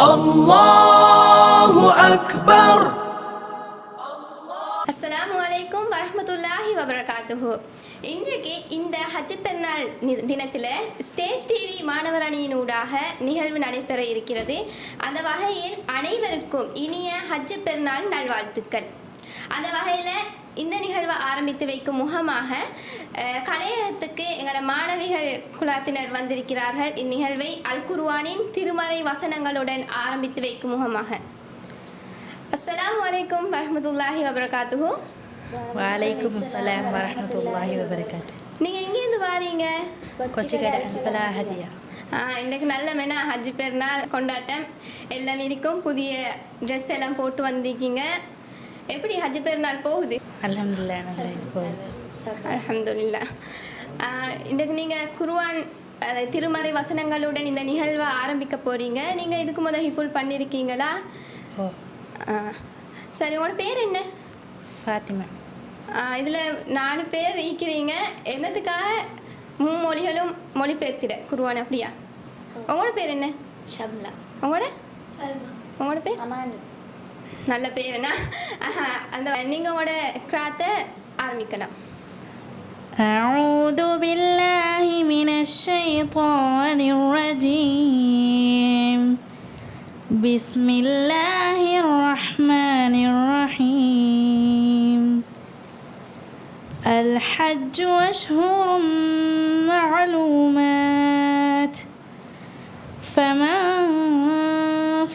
அல்லாஹு அக்பர். அஸ்ஸலாமு அலைக்கும் வரஹ்மத்துல்லாஹி வபரகாத்துஹு. இன்றைக்கு இந்த ஹஜ் பெருநாள் தினத்தில் ஸ்டேஜ் டிவி மாணவர் அணியினூடாக நிகழ்வு நடைபெற இருக்கிறது. அந்த வகையில் அனைவருக்கும் இனிய ஹஜ் பெருநாள் நல்வாழ்த்துக்கள். அந்த வகையில் இந்த நிகழ்வை ஆரம்பித்து வைக்கும் முகமாக கலையகத்துக்கு எங்களோட மாணவிகள் குலத்தினர் வந்திருக்கிறார்கள். இந்நிகழ்வை அல் குர்ஆனின் திருமறை வசனங்களுடன் ஆரம்பித்து வைக்கும் முகமாக. அஸ்ஸலாமு அலைக்கும் வரஹ்மத்துல்லாஹி வபரகாத்துஹு. வலைக்கும் அஸ்ஸலாம் வரஹ்மத்துல்லாஹி வபரகாத்துஹு. நீங்கள் எங்கேருந்து வாரீங்க? கொச்சிக்கடை அல்ஃபலாஹதியா. இன்றைக்கு நல்ல மெனா ஹஜ் பெருநாள் கொண்டாட்டம் எல்லாம் இருக்கும். புதிய ட்ரெஸ் எல்லாம் போட்டு வந்திருக்கீங்க. எப்படி ஹஜ் பெருநாள் போகுது? அல்ஹம்துலில்லாஹ் நல்லா போகுது. அல்ஹம்துலில்லாஹ். இன்றைக்கு நீங்கள் குர்ஆன் திருமறை வசனங்களுடன் இந்த நிகழ்வை ஆரம்பிக்க போகிறீங்க. நீங்கள் இதுக்கு முதல் ஹிஃபுல் பண்ணியிருக்கீங்களா? ஓ. சரி, உங்களோட பேர் என்ன? ஃபாத்திமா. இதில் 4 பேர் இருக்கிறீங்க. என்னத்துக்காக மும்மொழிகளும் மொழிபெயர்த்திட குர்ஆன் அப்படியா? உங்களோட பேர் என்ன? ஷம்லா. உங்களோட சல்மா. உங்களோட பேர்? அமானி. நல்ல பேருண்ணா. அந்த நீங்கள் உங்களோட கிராத்தை ஆரம்பிக்கலாம். أعوذ بالله من الشيطان الرجيم. بسم الله الرحمن الرحيم. الحج أشهر معلومات فمن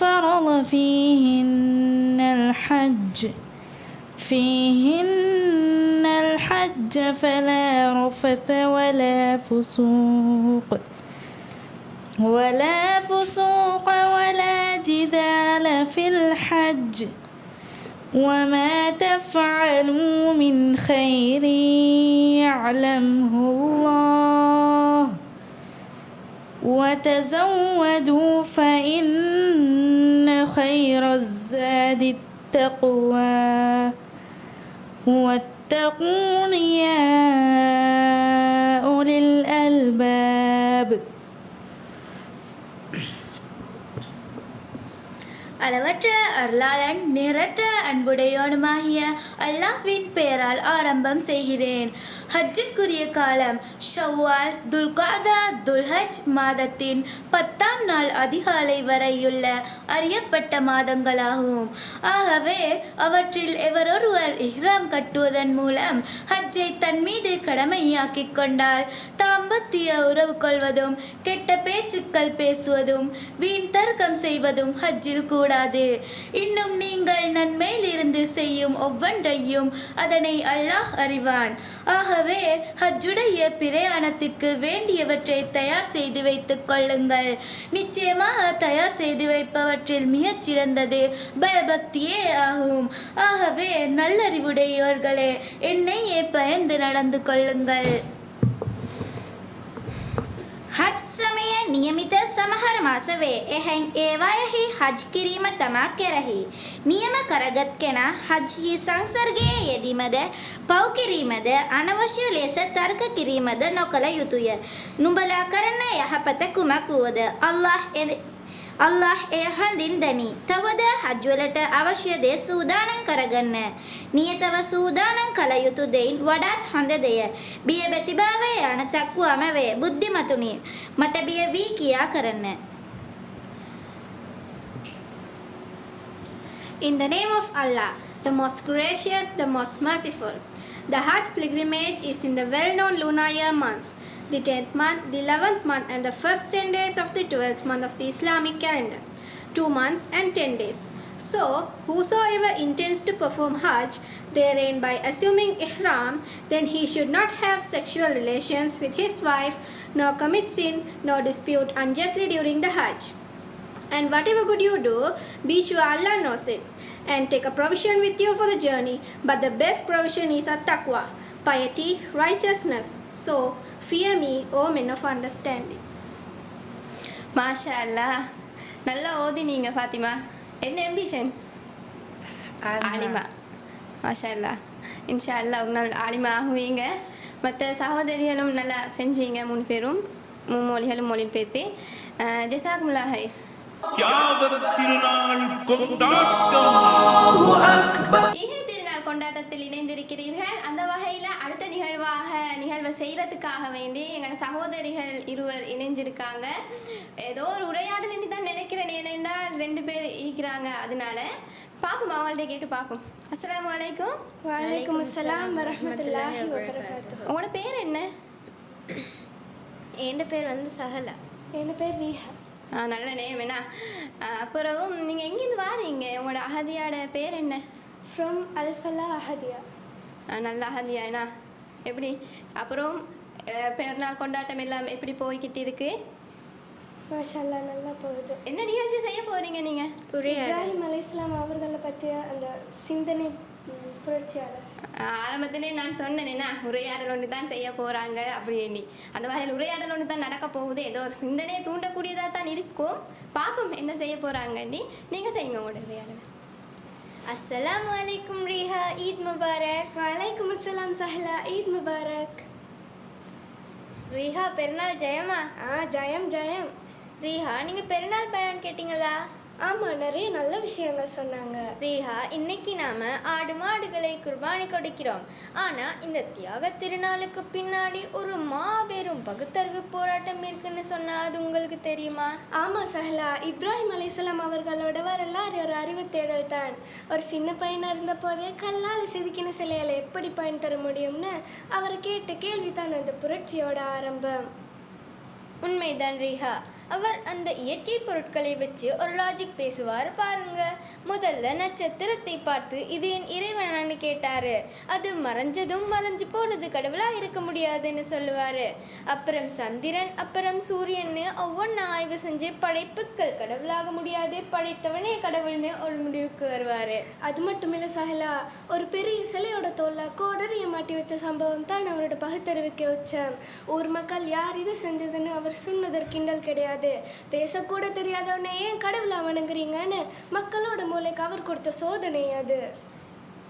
فرض فيهن الحج فلا رفث ولا فسوق ولا جدال في الحج وما تفعلوا من خير يعلمه الله وتزودوا فإن خير الزاد التقوى واتقون يا أولي الألباب. அளவற்ற அருளாளன் நிரற்ற அன்புடையோனுமாகிய அல்லாஹ்வின் பெயரால் ஆரம்பம் செய்கிறேன். ஹஜ்ஜுக்குரிய காலம் ஷவ்வால், துல்காதா, துல்ஹஜ் மாதத்தின் 10ஆம் நாள் அதிகாலை வரையுள்ள அறியப்பட்ட மாதங்களாகும். ஆகவே அவற்றில் எவரொருவர் இஹ்ராம் கட்டுவதன் மூலம் ஹஜ்ஜை தன் மீது கடமையாக்கிக் கொண்டால் தாம்பத்திய உறவு கொள்வதும் கெட்ட பேச்சுக்கள் பேசுவதும் வீண் தர்க்கம் செய்வதும் ஹஜ்ஜில் கூடாது. இன்னும் நீங்கள் நன்மையில் இருந்து செய்யும் ஒவ்வொன்றையும் அதனை அல்லாஹ் அறிவான். ஆகவே ஹஜ்ஜுடைய பிரயாணத்திற்கு வேண்டியவற்றை தயார் செய்து வைத்துக் கொள்ளுங்கள். நிச்சயமாக தயார் செய்து வைப்பவற்றில் மிகச் சிறந்தது பயபக்தியே ஆகும். ஆகவே நல்லறிவுடையோர்களே, என்னையே பயந்து நடந்து கொள்ளுங்கள். හජ් සමය නියමිත සමහර මාස වේ. එහෙන් ඒවායෙහි හජ් කිරීම තමා කෙරෙහි. නියම කරගත් කෙනා හජ්හි සංසර්ගයේ යෙදීමද පව් කිරීමද අනවශ්‍ය ලෙස තර්ක කිරීමද නොකළ යුතුය. නුඹලා කරන යහපත කුමක් වුවද අල්ලාහ් එය හොඳින් දනී. තවද හජ් වලට අවශ්‍ය දේ සූදානම් කරගන්න. නියතව සූදානම් කළ යුතු දෙයින් වඩාත් හොඳ දෙය. බිය බැතිභාවය යන තක්කුවම වේ. බුද්ධිමතුනි, මට බිය වී කියා කරන්න. In the name of Allah, the most gracious, the most merciful. The Hajj pilgrimage is in the well-known lunar year months, the 10th month, the 11th month and the first 10 days of the 12th month of the Islamic calendar, 2 months and 10 days. So, whosoever intends to perform Hajj therein by assuming Ihram, then he should not have sexual relations with his wife, nor commit sin, nor dispute unjustly during the Hajj. And whatever good you do, be sure Allah knows it, and take a provision with you for the journey. But the best provision is at-taqwa, piety, righteousness. So, fear me, O men of understanding. மாஷா அல்லாஹ். நல்லா ஓதினீங்க ஃபாத்திமா. என்ன ambition? ஆலிமா. மாஷா அல்லாஹ். இன்ஷா அல்லாஹ் ஒரு நாள் ஆலிமா ஆகுவீங்க. மற்ற சகோதரிகளும் நல்லா செஞ்சீங்க. 3 பேரும் மும்மொழிகளும் மொழிபெயர்த்து. ஜஸாக்குமுல்லாஹ் ஹைர். தியாகத் திருநாள் கொண்டாட்டம். الله أكبر. ஈகை திருநாள் கொண்டாட்டத்தில் இணைந்திருக்கிறீர்கள். அந்த வகையில் அடுத்த நிகழ்வை செய்கிறதுக்காக வேண்டி எங்களோட சகோதரிகள் இருவர் இணைஞ்சிருக்காங்க. ஏதோ ஒரு உரையாடல் தான் நினைக்கிறேன், ஏனென்றால் 2 பேர் இருக்கிறாங்க. அதனால பார்ப்போம், அவங்கள்ட்ட கேட்டு பார்ப்போம். அஸ்ஸலாமு அலைக்கும். வலைக்கும் அஸ்ஸலாம் வரஹ்மத்துல்லாஹி வபரகாத்துஹு. உங்களோட பேர் என்ன? என் பேர் வந்து சஹலா. என் பேர் ரீஹா. நல்ல நேம் என்ன. அப்புறம் நீங்கள் எங்கேருந்து வாரீங்க? உங்களோட அகதியோட பேர் என்ன? ஃப்ரம் அல்ஃபலா அஹதியா. நல்ல அகதியாண்ணா. எப்படி அப்புறம் பிறநாள் கொண்டாட்டம் எல்லாம் எப்படி போய்கிட்டு இருக்கு? மாஷா அல்லாஹ் நல்லா போகுது. என்ன நிகழ்ச்சி செய்ய போறீங்க நீங்கள்? இப்ராஹிம் அலைஹிஸ்ஸலாம் அவர்களை பற்றிய அந்த சிந்தனை புரட்சியாளர். ஆரம்பத்திலே நான் சொன்னேன்னா உரையாடல் ஒன்று தான் செய்ய போகிறாங்க அப்படின்னு. அந்த வகையில் உரையாடல் ஒன்று தான் நடக்க போகுது. ஏதோ ஒரு சிந்தனையை தூண்டக்கூடியதாக தான் இருக்கும். பார்ப்போம் என்ன செய்ய போகிறாங்கன்னு. நீங்கள் செய்யுங்க உங்களோட உரையாடலை. அஸ்ஸலாமு அலைக்கும் ரீஹா, ஈத் முபாரக். வலைக்கும் அஸ்ஸலாம் சஹலா, ஈத் முபாரக். ரீஹா, பெருநாள் ஜெயமா? ஜெயம் ஜெயம். ரீஹா, நீங்கள் பெருநாள் பயான் கேட்டிங்களா? ஆமாம், நிறைய நல்ல விஷயங்கள் சொன்னாங்க. ரீஹா, இன்னைக்கு நாம ஆடு மாடுகளை குர்பானி கொடுக்கிறோம். ஆனா இந்த தியாக திருநாளுக்கு பின்னாடி ஒரு மாபெரும் பகுத்தறிவு போராட்டம் இருக்குன்னு சொன்னா அது உங்களுக்கு தெரியுமா? ஆமாம் சஹலா, இப்ராஹிம் அலைஹிஸ்ஸலாம் அவர்களோட வரலாறு ஒரு அறிவு தேடல் தான். ஒரு சின்ன பையனாக இருந்த போதே கல்லால் செதுக்கின சிலைகளை எப்படி பயன் தர முடியும்னு அவரை கேட்ட கேள்வி தான் அந்த புரட்சியோட ஆரம்பம். உண்மைதான் ரீஹா. அவர் அந்த இயற்கை பொருட்களை வச்சு ஒரு லாஜிக் பேசுவார் பாருங்க. முதல்ல நட்சத்திரத்தை பார்த்து இது என் இறைவனான்னு கேட்டாரு. அது மறைஞ்சதும் மறைஞ்சு போறது கடவுளா இருக்க முடியாதுன்னு சொல்லுவாரு. அப்புறம் சந்திரன், அப்புறம் சூரியன்னு ஒவ்வொன்றா ஆய்வு செஞ்சு படைப்புக்கள் கடவுளாக முடியாது, படைத்தவனே கடவுள்னு ஒரு முடிவுக்கு வருவாரு. அது மட்டும் இல்லை சஹலா, ஒரு பெரிய சிலையோட தோல்ல கோடரியை மாட்டி வச்ச சம்பவம் தான் அவரோட பகுத்தறிவுக்கு உச்சம். ஊர் மக்கள் யார் இதை செஞ்சதுன்னு அவர் சொன்னதற்கு கிண்டல் கிடையாது. பேசக்கூட தெரியாதவனே ஏன் கடவுளை வணங்குறீங்கன்னு மக்களோட மூளைக்கு அவர் கொடுத்த சோதனை அது.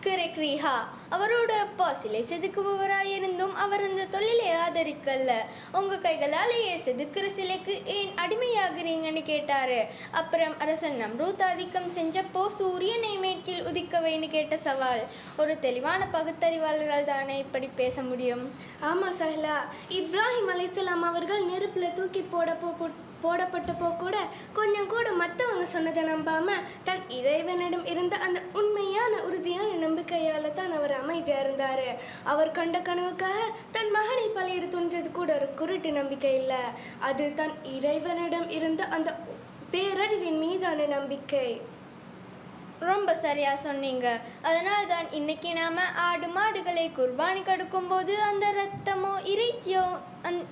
கரெக்ட் ரீஹா. அவரோட அப்பா சிலை செதுக்குபவராயிருந்தும் அவர் அந்த தொழிலை ஆதரிக்கல. உங்க கைகளாலேயே செதுக்குற சிலைக்கு ஏன் அடிமையாகிறீங்கன்னு கேட்டாரு. அப்புறம் அரசன் நம்ரூத் ஆதிக்கம் செஞ்சப்போ சூரியனை மேற்கில் உதிக்கவைன்னு கேட்ட சவால். ஒரு தெளிவான பகுத்தறிவாளரால் தானே இப்படி பேச முடியும்? ஆமாம் சஹலா, இப்ராஹிம் அலைஹிஸ்ஸலாம் அவர்கள் நெருப்பில் தூக்கி போடப்பட்டப்போ கூட கொஞ்சம் கூட மற்றவங்க சொன்னதை நம்பாம தன் இறைவனிடம் இருந்த அந்த உண்மையான உறுதியான நம்பிக்கையால தான் அவர் அமைதியாக இருந்தார். அவர் கண்ட கனவுக்காக தன் மகனை பலியிட துணிஞ்சது கூட ஒரு குருட்டு நம்பிக்கை இல்லை. அது தன் இறைவனிடம் இருந்த அந்த பேரறிவின் மீதான நம்பிக்கை. ரொம்ப சரியா சொன்னீங்க. அதனால தான் இன்னைக்கு நாம ஆடு மாடுகளை குர்பானி கொடுக்கும்போது அந்த ரத்தமோ இறைச்சியோ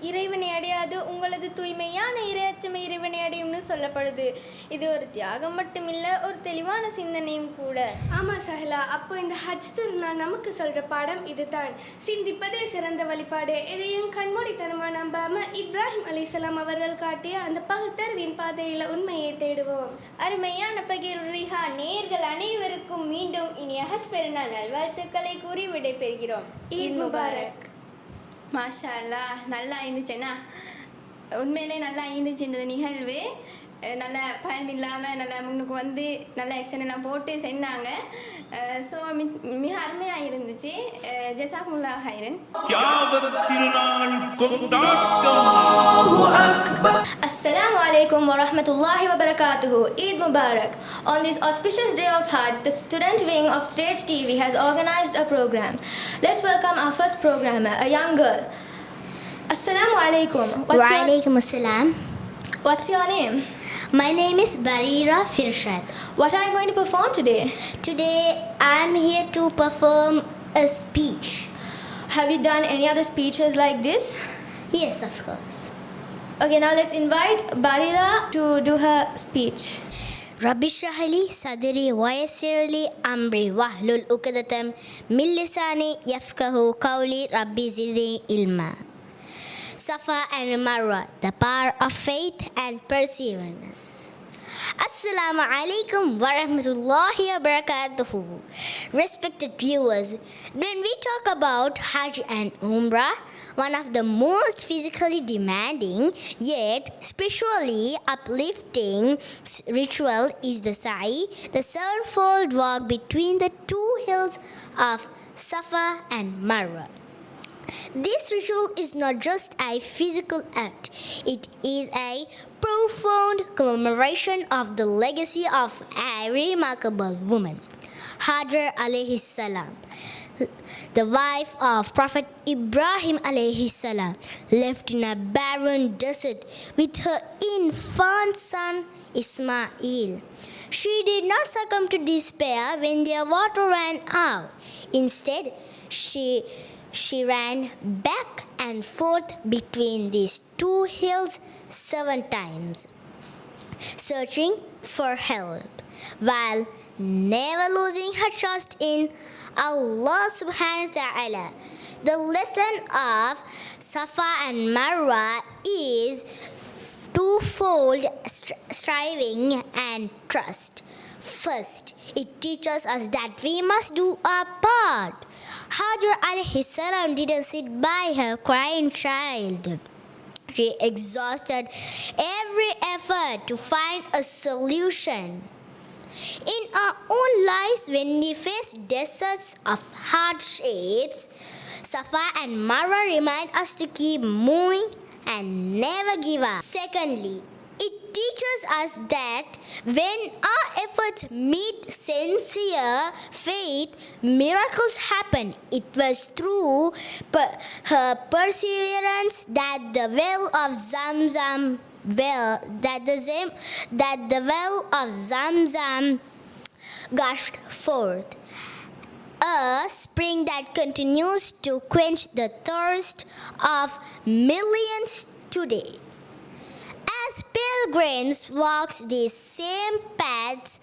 இறைவனை அடையாது, உங்களது தூய்மையான இறையச்சமை இறைவனை அடையும்னு சொல்லப்படுது. இது ஒரு தியாகம் மட்டுமில்லை, ஒரு தெளிவான சிந்தனையும் கூட. ஆமாம் சஹலா, அப்போ இந்த ஹஜ் திருநாள் நமக்கு சொல்கிற பாடம் இதுதான். சிந்திப்பதே சிறந்த வழிபாடு. எதையும் கண்மூடித்தனமாக நம்பாமல் இப்ராஹிம் அலைஹிஸ்ஸலாம் அவர்கள் காட்டிய அந்த பகுத்தறிவின் பாதையில் உண்மையை தேடுவோம். அருமையான பகிர் ரீஹா. நேயர்கள் அனைவருக்கும் மீண்டும் இனிய ஹஜ் பெருநாள் நல்வாழ்த்துக்களை கூறி விடைபெறுகிறோம். ஈத் முபாரக். மாஷா அல்லா, நல்லா இருந்துச்சுன்னா உண்மையிலே நல்லா இருந்துச்சு இந்த நிகழ்வு. நல்ல பயம் இல்லாமல் நல்லா முன்னுக்கு வந்து நல்ல ஆக்ஷன் எல்லாம் போட்டு செஞ்சாங்க. ஸோ மிக அருமையாக இருந்துச்சு. ஜஸாக்குமுல்லா ஹைரன். Assalamu alaikum wa rahmatullahi wa barakatuhu. Eid Mubarak. On this auspicious day of Hajj, the student wing of Stage TV has organized a program. Let's welcome our first programmer, a young girl. Assalamu alaikum. Wa alaikum assalam. What's your name? My name is Barira Firshad. What are you going to perform today? Today I am here to perform a speech. Have you done any other speeches like this? Yes, of course. Okay, now let's invite Barira to do her speech. Rabbi shrah li sadri wa yassir li amri wahlul uqdatam min lisani yafqahu qawli. Rabbi zidni ilma. Safa and Marwa, the power of faith and perseverance. Assalamu alaikum wa rahmatullahi wa barakatuhu. Respected viewers, when we talk about Hajj and Umrah, one of the most physically demanding yet spiritually uplifting ritual is the Sa'i, the sevenfold walk between the two hills of Safa and Marwa. This ritual is not just a physical act, it is a profound commemoration of the legacy of a remarkable woman, Hajar alayhi salam, the wife of Prophet Ibrahim alayhi salam, left in a barren desert with her infant son Ismail. She did not succumb to despair when their water ran out. Instead, she ran back and forth between these two hills 7 times, searching for help, while never losing her trust in Allah subhanahu wa ta'ala. The lesson of Safa and Marwa is twofold: striving and trust. First, it teaches us that we must do our part. Hajar alayhi salam didn't sit by her crying child. She exhausted every effort to find a solution. In our own lives, when we face deserts of hardships, Safa and Marwa remind us to keep moving and never give up. Secondly, it teaches us that when our efforts meet sincere faith, miracles happen. It was through her perseverance that the well of Zamzam gushed forth, a spring that continues to quench the thirst of millions today. As pilgrims walk these same paths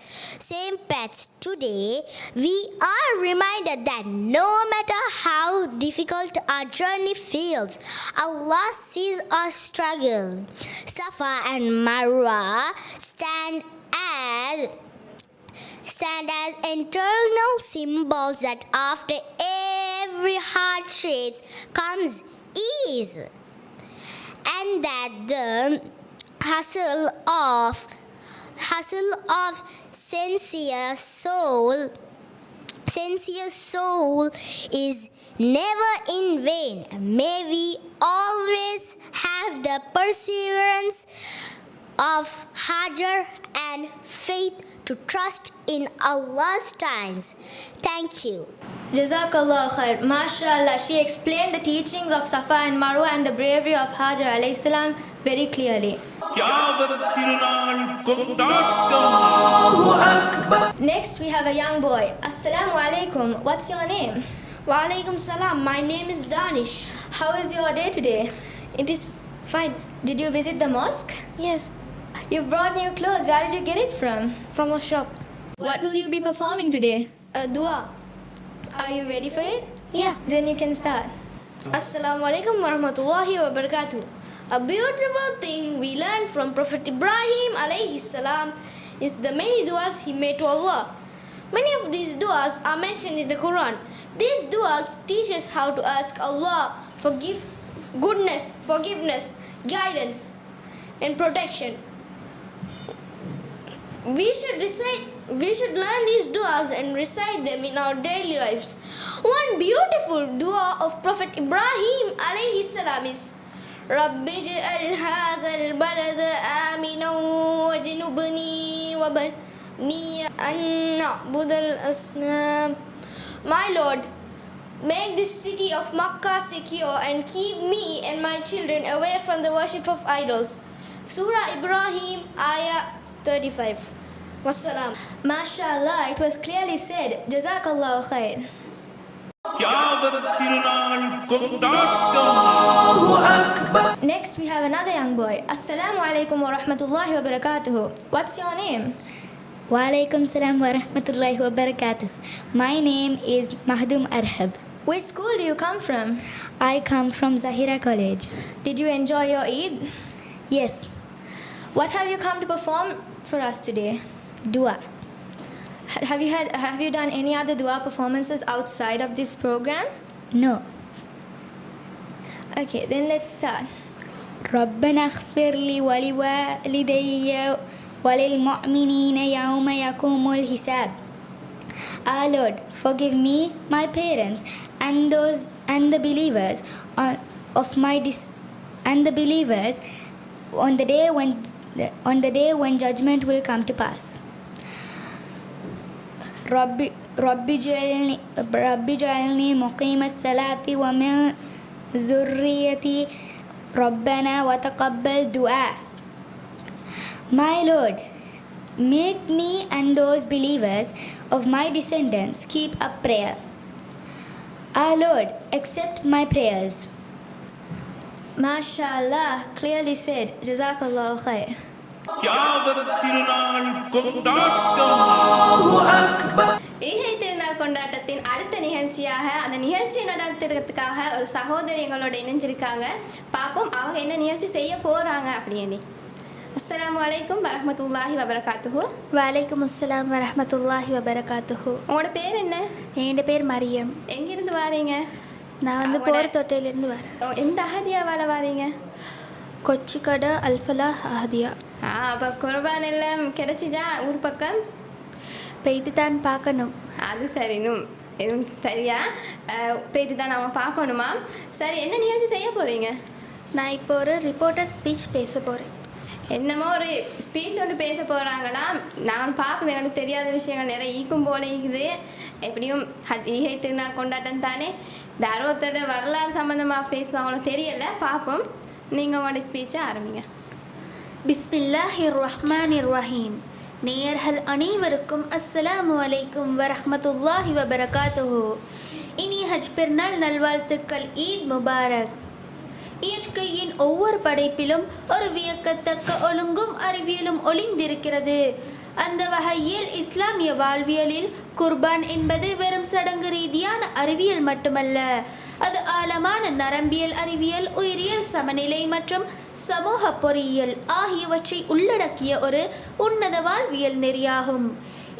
today, we are reminded that no matter how difficult our journey feels, Allah sees our struggle. Safa and Marwa stand as internal symbols that after every hardship comes ease, and that the hustle of sincere soul is never in vain. May we always have the perseverance of Hajar and faith to trust in Allah's times. Thank you. Jazakallah khair. MashaAllah, she explained the teachings of Safa and Marwa and the bravery of Hajar alayhi salam very clearly. Next, we have a young boy. Assalamu alaikum. What's your name? Wa alaikum salam. My name is Danish. How is your day today? It is fine. Did you visit the mosque? Yes, You brought new clothes. Where did you get it from? from a shop. What will you be performing today? A dua. Are you ready for it? Yeah. Then you can start. Assalamu alaikum wa rahmatullahi wa barakatuh. A beautiful thing we learned from Prophet Ibrahim alayhi salam is the many duas he made to Allah. Many of these duas are mentioned in the Quran. These duas teach us how to ask Allah for goodness, forgiveness, guidance, and protection. We should learn these duas and recite them in our daily lives. One beautiful dua of Prophet Ibrahim alayhi salam is Rabbi ij'al hazal balada aminan wajnubni wa bani an na'budal asnam. My Lord, make this city of Makkah secure and keep me and my children away from the worship of idols. Surah Ibrahim, Ayah 35. Wassalam. MashaAllah, it was clearly said. Jazakallah khair. Next, we have another young boy. Assalamu alaikum wa rahmatullahi wa barakatuhu. What's your name? Wa alaikum salam wa rahmatullahi wa barakatuh. My name is Mahdum Arhab. Which school do you come from? I come from Zahira College. Did you enjoy your Eid? Yes, What have you come to perform for us today? Dua. Have you done any other dua performances outside of this program? No. Okay, then let's start. ربنا اغفر لي ولوالدي وللمؤمنين يوم يقوم الحساب. Our Lord, forgive me, my parents, and the believers on the day when judgment will come to pass. رب اجعلني مقيم الصلاة ومن ذريتي ربنا وتقبل دعاء. My Lord, make me and those believers of my descendants keep up prayer. Our Lord, accept my prayers. MashaAllah, clearly said. Jazakallah khair. தியாக திருநாள் கொண்டாட்டம். ஈகை திருநாள் கொண்டாட்டத்தின் அடுத்த நிகழ்ச்சியாக அந்த நிகழ்ச்சியை நடத்துறதுக்காக ஒரு சகோதரி எங்களோட இணைஞ்சிருக்காங்க. பார்ப்போம் அவங்க என்ன நிகழ்ச்சி செய்ய போறாங்க அப்படின்னு. அஸ்ஸலாமு அலைக்கும் வரஹ்மத்துல்லாஹி வபரகாத்துஹு. வலைக்கும் அஸ்ஸலாம் வரஹ்மத்துல்லாஹி வபரகாத்துஹு. உங்களோட பேர் என்ன? என் பேர் மரியம். எங்கிருந்து வாரீங்க? நான் போர் தொட்டையிலேருந்து வரேன். எந்த அஹதியாவால வாரீங்க? கொச்சிக்கட அல்ஃபலா அஹதியா. அப்போ குர்பான் எல்லாம் கிடைச்சிச்சா ஊர் பக்கம்? பெய்து தான் பார்க்கணும். அது சரினும் சரியா பெய்து தான் நம்ம பார்க்கணுமா? சரி, என்ன நிகழ்ச்சி செய்ய போகிறீங்க? நான் இப்போ ஒரு ரிப்போர்ட்டர் ஸ்பீச் பேச போகிறேன். என்னமோ ஒரு ஸ்பீச் ஒன்று பேச போகிறாங்களா? நான் பார்க்குவேன், எனக்கு தெரியாத விஷயங்கள் நிறைய ஈக்கும் போல ஈக்குது. எப்படியும் ஈகை திருநாள் கொண்டாட்டம் தானே, யாரோ ஒருத்தர் வரலாறு சம்மந்தமாக பேசுவாங்களோ தெரியல. பார்ப்போம், நீங்கள் உங்களோட ஸ்பீச்சை ஆரம்பிங்க. பிஸ்மில்லாஹிர் ரஹ்மானிர் ரஹீம். நேயர்கள் அனைவருக்கும் அஸ்ஸலாமு அலைக்கும் வரஹ்மத்துல்லாஹி வபரகாத்துஹு. இனி ஹஜ் பெருநாள் நல்வாழ்த்துக்கள். ஈத் முபாரக். இயற்கையின் ஒவ்வொரு படைப்பிலும் ஒரு வியக்கத்தக்க ஒழுங்கும் அறிவியலும் ஒளிந்திருக்கிறது. அந்த வகையில் இஸ்லாமிய வாழ்வியலில் குர்பான் என்பது வெறும் சடங்கு ரீதியான அறிவியல் மட்டுமல்ல, அது ஆழமான நரம்பியல் அறிவியல், உயிரியல் சமநிலை மற்றும் சமூக பொறியியல் ஆகியவற்றை உள்ளடக்கிய ஒரு உன்னத வாழ்வியல் நெறியாகும்.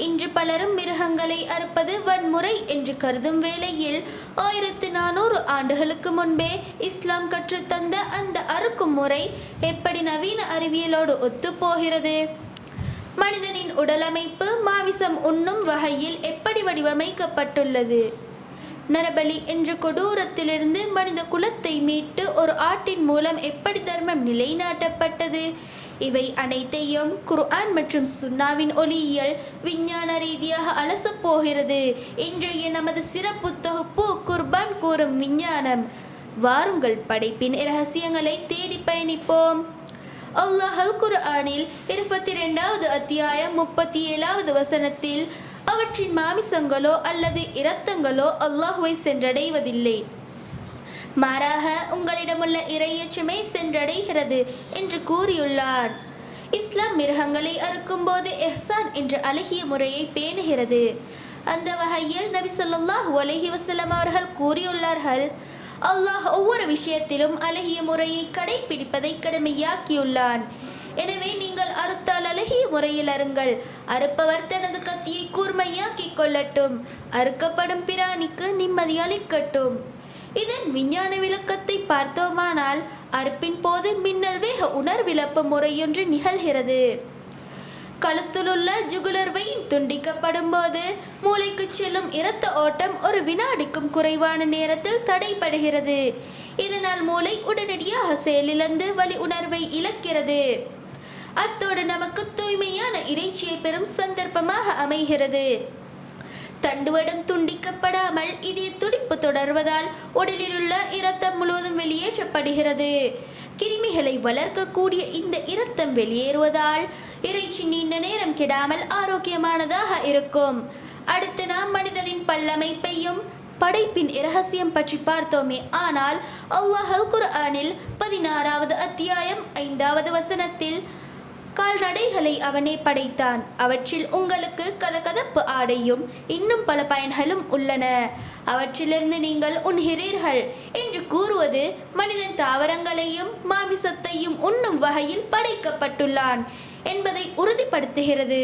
இன்று பலரும் மிருகங்களை அறுப்பது வன்முறை என்று கருதும் வேளையில் 1400 ஆண்டுகளுக்கு முன்பே இஸ்லாம் கற்றுத்தந்த அந்த அறுக்கும் முறை எப்படி நவீன அறிவியலோடு ஒத்துப்போகிறது? மனிதனின் உடலமைப்பு மாமிசம் உண்ணும் வகையில் எப்படி வடிவமைக்கப்பட்டுள்ளது? நரபலி என்ற கொடூரத்திலிருந்து மனித குலத்தை மீட்டு ஒரு ஆட்டின் மூலம் எப்படி தர்மம் நிலைநாட்டப்பட்டது? இவை அனைத்தையும் குர்ஆன் மற்றும் சுன்னாவின் ஒளியியல் விஞ்ஞான ரீதியாக அலசப் போகிறது இன்றைய நமது சிறப்பு தொகுப்பு குர்பான் கூறும் விஞ்ஞானம். வாருங்கள், படைப்பின் இரகசியங்களை தேடி பயணிப்போம். அல்லாஹ் அல் குர்ஆனில் 22வது அத்தியாயம் 37வது வசனத்தில் அவற்றின் மாமிசங்களோ அல்லது இரத்தங்களோ அல்லாஹ்வை சென்றடைவதில்லை, மாறாக உங்களிடமுள்ள இறையச்சமே சென்றடைகிறது என்று கூறியுள்ளார். இஸ்லாம் மிருகங்களை அறுக்கும் போது எஹ்சான் என்ற அழகிய முறையை பேணுகிறது. அந்த வகையில் நபி ஸல்லல்லாஹு அலைஹி வஸல்லம் அவர்கள் கூறியுள்ளார்கள், அல்லாஹ் ஒவ்வொரு விஷயத்திலும் அழகிய முறையை கடைபிடிப்பதை கடமையாக்கியுள்ளான். எனவே நீங்கள் அறுத்தால் அழகிய முறையில் அருங்கள். அறுப்பவர் தனது கத்தியை கூர்மையாக்கிக் கொள்ளட்டும். அறுக்கப்படும் பிராணிக்கு நிம்மதி அளிக்கட்டும். இதன் விஞ்ஞான விளக்கத்தை பார்த்தோமானால் அறுப்பின் போது மின்னல் வேக உணர்விழப்பு முறையொன்று நிகழ்கிறது. கழுத்திலுள்ள ஜுகுலர் வெயின் துண்டிக்கப்படும் போது மூளைக்கு செல்லும் இரத்த ஓட்டம் ஒரு வினாடிக்கும் குறைவான நேரத்தில் தடைபடுகிறது. இதனால் மூளை உடனடியாக செயலிழந்து வலி உணர்வை இழக்கிறது. அத்தோடு நமக்கு தூய்மையான இறைச்சியை பெறும் சந்தர்ப்பமாக அமைகிறது. தண்டுவடம் துண்டிக்கப்படாமல் இதய துடிப்பு தொடர்வதால் உடலில் உள்ள இரத்தம் முழுவதும் வெளியேற்றப்படுகிறது. கிருமிகளை வளர்க்கக்கூடிய இந்த இரத்தம் வெளியேறுவதால் இறைச்சி நீண்ட நேரம் கெடாமல் ஆரோக்கியமானதாக இருக்கும். அடுத்து நாம் மனிதனின் பல்லமைப்பையும் படைப்பின் இரகசியம் பற்றி பார்த்தோமே. ஆனால் அல்லாஹ் அல் குர்ஆனில் 16வது அத்தியாயம் 5வது வசனத்தில் கால்நடைகளை அவனே படைத்தான், அவற்றில் உங்களுக்கு கதகதப்பு ஆடையும் இன்னும் பல பயன்களும் உள்ளன, அவற்றிலிருந்து நீங்கள் உண்கிறீர்கள் என்று கூறுவது மனிதன் தாவரங்களையும் மாமிசத்தையும் உண்ணும் வகையில் படைக்கப்பட்டுள்ளான். என்பதை உறுதிப்படுத்துகிறது.